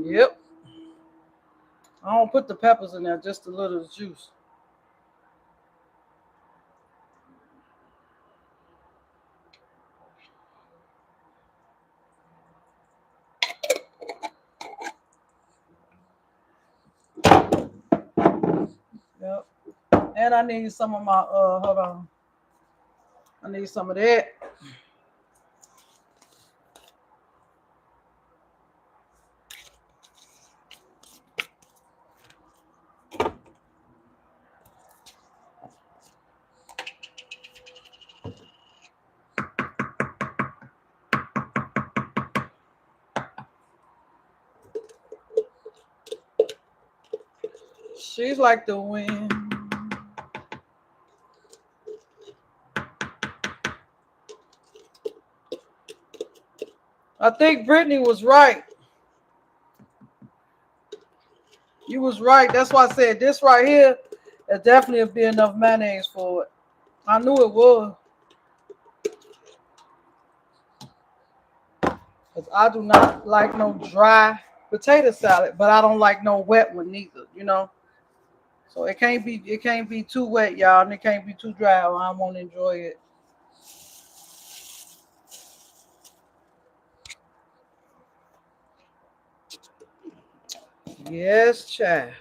Yep. I don't put the peppers in there, just a little juice. Yep. And I need some of my hold on. I need some of that. She's like the wind. I think Brittany was right. You was right. That's why I said this right here. There definitely would be enough mayonnaise for it. I knew it would. Because I do not like no dry potato salad, but I don't like no wet one neither, you know. So it can't be too wet, y'all, and it can't be too dry or I won't enjoy it. Yes, child.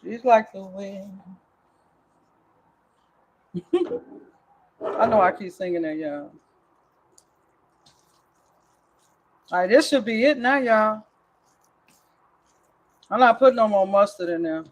She's like the wind. I know I keep singing that, y'all. All right, this should be it now, y'all. I'm not putting no more mustard in there.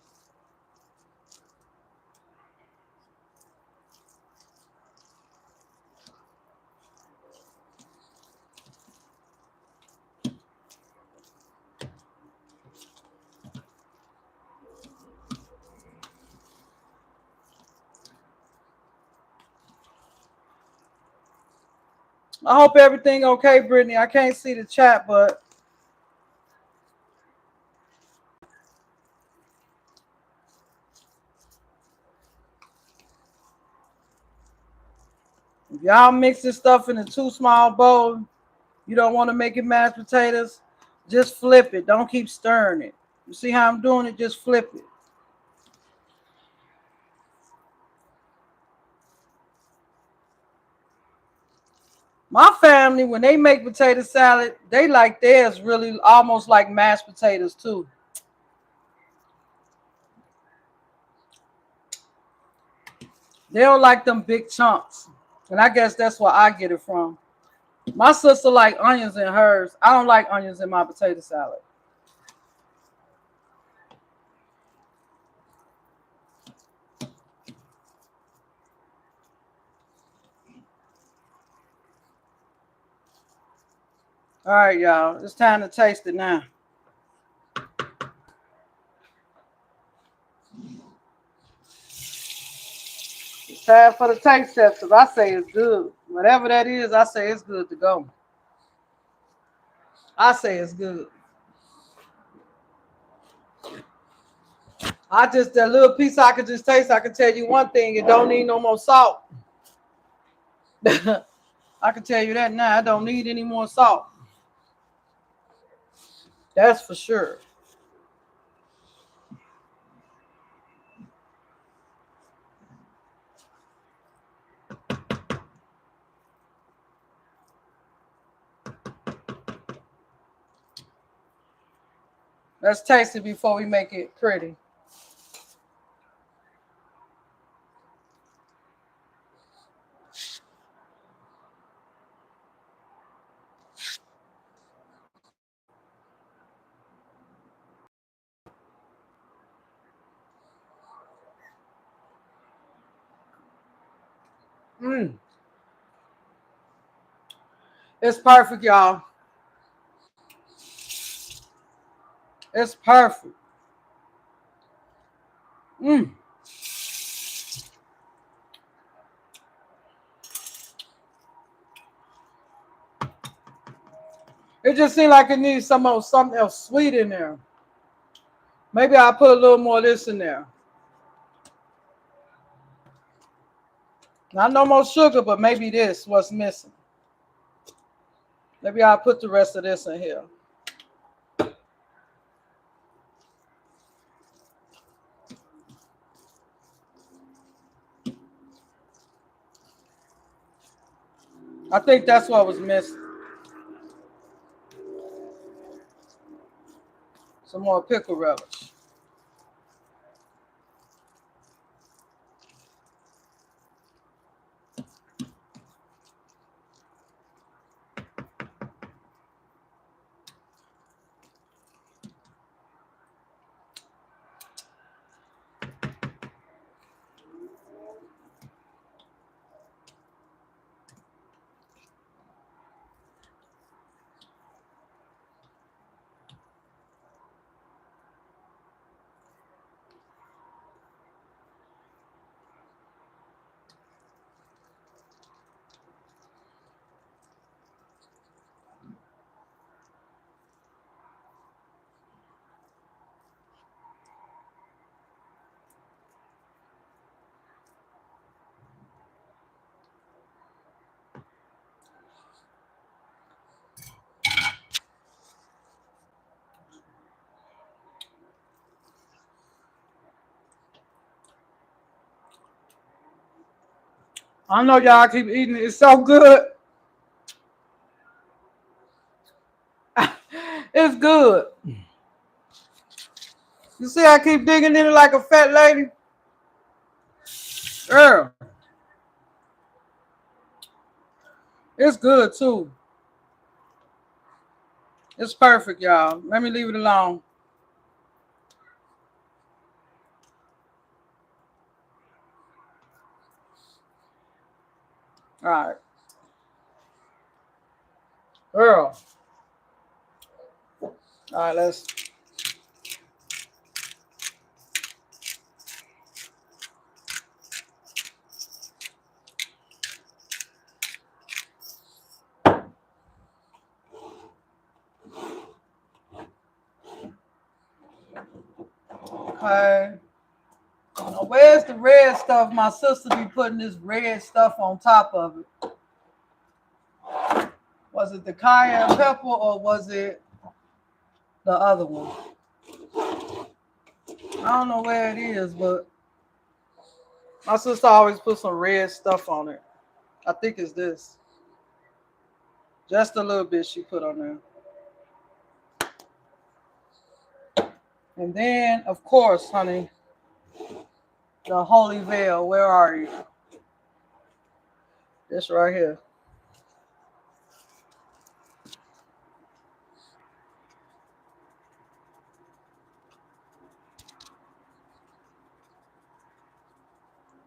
I hope everything okay, Brittany. I can't see the chat, but if y'all mix this stuff in a too small bowl, you don't want to make it mashed potatoes, just flip it. Don't keep stirring it. You see how I'm doing it? Just flip it. My family, when they make potato salad, they like theirs really almost like mashed potatoes too. They don't like them big chunks. And I guess that's where I get it from. My sister like onions in hers. I don't like onions in my potato salad. All right, y'all. It's time to taste it now. It's time for the taste test because I say it's good. Whatever that is, I say it's good to go. I say it's good. That little piece I could just taste. I can tell you one thing, it don't need no more salt. I can tell you that now. I don't need any more salt. That's for sure. Let's taste it before we make it pretty. Mm. It's perfect, y'all. It's perfect. Mm. It just seemed like it needs something else sweet in there. Maybe I'll put a little more of this in there. Not no more sugar, but maybe this what's missing. Maybe I'll put the rest of this in here. I think that's what was missing. Some more pickle relish. I know y'all keep eating it. It's so good. It's good. You see, I keep digging in it like a fat lady. Girl, it's good too. It's perfect, y'all. Let me leave it alone. All right. Girl. All right, let's. Okay. Now, where's the red stuff? My sister be putting this red stuff on top of it. Was it the cayenne pepper or was it the other one? I don't know where it is, but my sister always puts some red stuff on it. I think it's this. Just a little bit she put on there. And then, of course, honey, the holy veil. Where are you? This right here.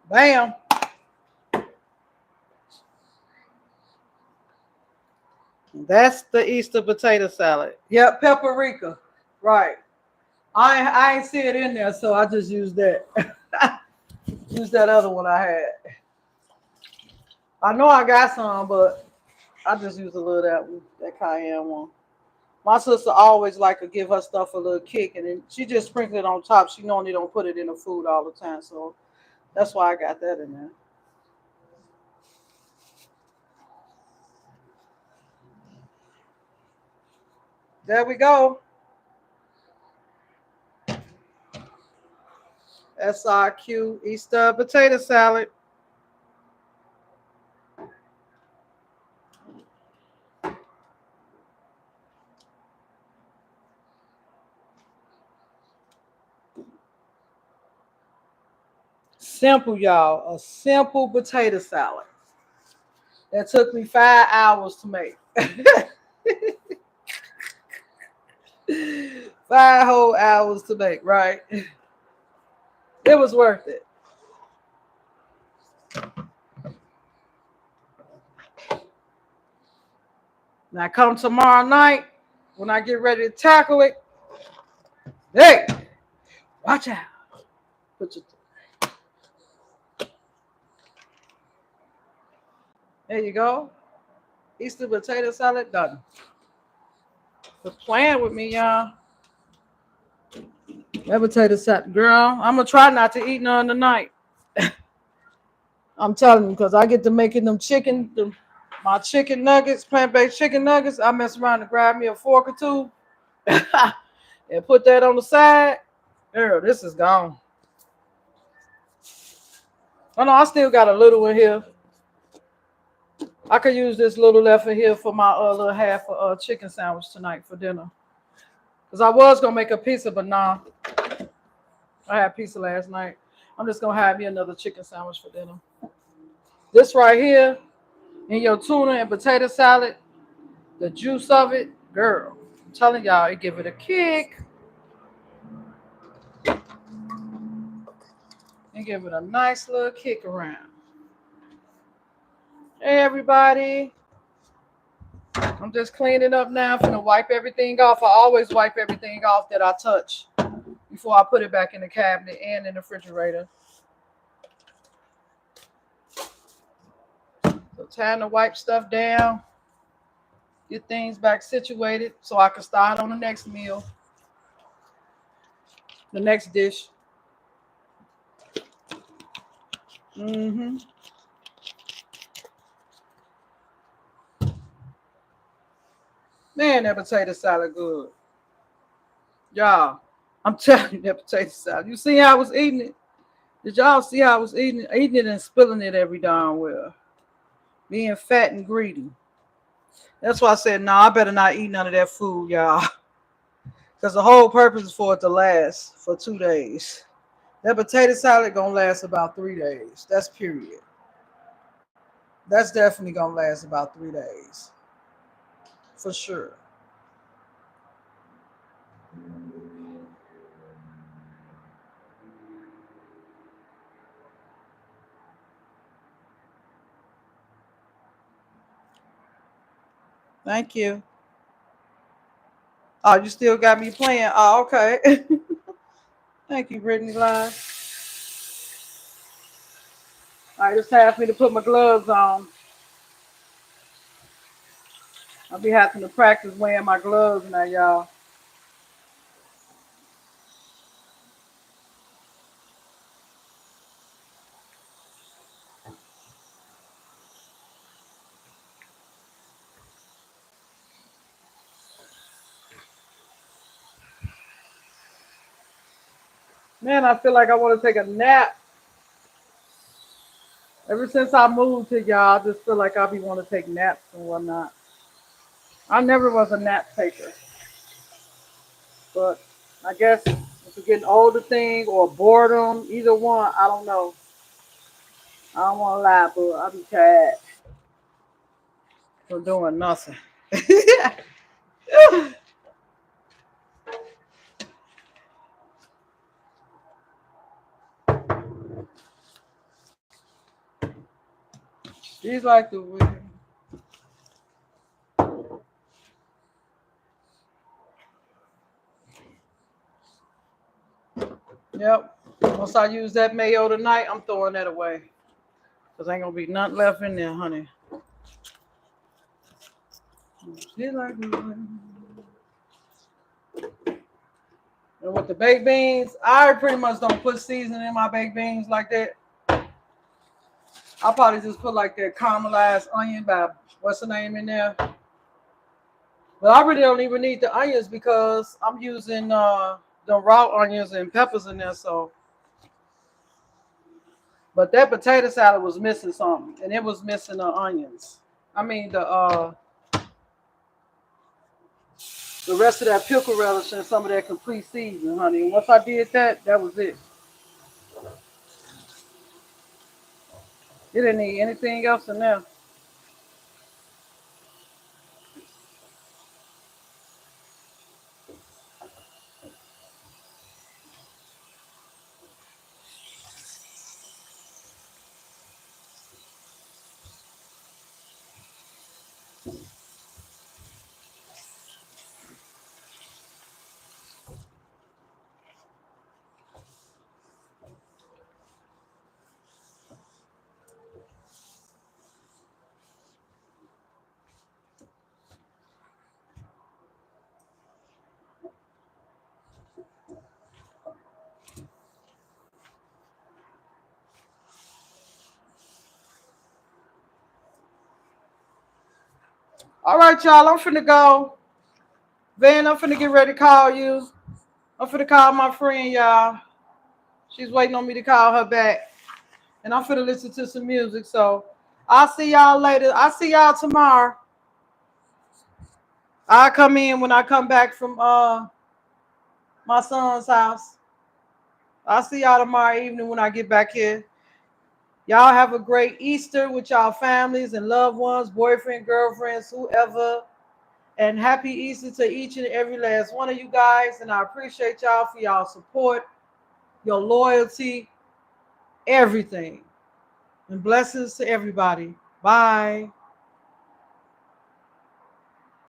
Bam. That's the Easter potato salad. Yep, paprika. Right. I ain't see it in there, so I just used that. Use that other one I had. I know I got some, but I just used a little of that one, that cayenne one. My sister always like to give her stuff a little kick, and then she just sprinkle it on top. She normally don't put it in the food all the time, so that's why I got that in there. There we go. SRQ Easter potato salad. Simple, y'all. A simple potato salad that took me 5 hours to make. 5 whole hours to make, right? It was worth it. Now come tomorrow night when I get ready to tackle it. Hey, watch out. Put your, there you go. Easter potato salad done. Quit playing with me, y'all. That potato salad, girl. I'm gonna try not to eat none tonight. I'm telling you, because I get to making my chicken nuggets, plant-based chicken nuggets. I mess around and grab me a fork or two and put that on the side. Girl, this is gone. Oh no, I still got a little in here. I could use this little left in here for my little half chicken sandwich tonight for dinner. Because I was going to make a pizza, but nah. I had pizza last night. I'm just going to have me another chicken sandwich for dinner. This right here, in your tuna and potato salad, the juice of it, girl, I'm telling y'all, it give it a kick. And give it a nice little kick around. Hey, everybody. I'm just cleaning up now. I'm gonna wipe everything off. I always wipe everything off that I touch before I put it back in the cabinet and in the refrigerator. So time to wipe stuff down, get things back situated so I can start on the next meal, the next dish. Mm-hmm. Man, that potato salad good. Y'all, I'm telling you, that potato salad. You see how I was eating it? Did y'all see how I was eating it? Eating it and spilling it every darn well. Being fat and greedy. That's why I said, no, I better not eat none of that food, y'all. Because the whole purpose is for it to last for 2 days. That potato salad gonna last about 3 days. That's period. That's definitely gonna last about 3 days. For sure. Thank you. Oh, you still got me playing. Oh, okay. Thank you, Brittany Live. All right, just asked me to put my gloves on. I'll be having to practice wearing my gloves now, y'all. Man, I feel like I want to take a nap. Ever since I moved to y'all, I just feel like I be want to take naps and whatnot. I never was a nap taker, but I guess it's a getting older thing or boredom, either one. I don't know. I don't want to lie, but I be tired for doing nothing. She's like the weird. Yep. Once I use that mayo tonight, I'm throwing that away. Because ain't going to be nothing left in there, honey. She's like the wind. And with the baked beans, I pretty much don't put seasoning in my baked beans like that. I'll probably just put like that caramelized onion by what's the name in there. But I really don't even need the onions because I'm using the raw onions and peppers in there. So, but that potato salad was missing something, and it was missing the onions. I mean the rest of that pickle relish and some of that complete seasoning, honey. And once I did that, that was it. It didn't need anything else in there. All right, y'all. I'm finna go. Van, I'm finna get ready to call you. I'm finna call my friend, y'all. She's waiting on me to call her back. And I'm finna listen to some music. So I'll see y'all later. I'll see y'all tomorrow. I'll come in when I come back from my son's house. I'll see y'all tomorrow evening when I get back here. Y'all have a great Easter with y'all families and loved ones, boyfriend, girlfriends, whoever. And happy Easter to each and every last one of you guys. And I appreciate y'all for y'all support, your loyalty, everything. And blessings to everybody. Bye.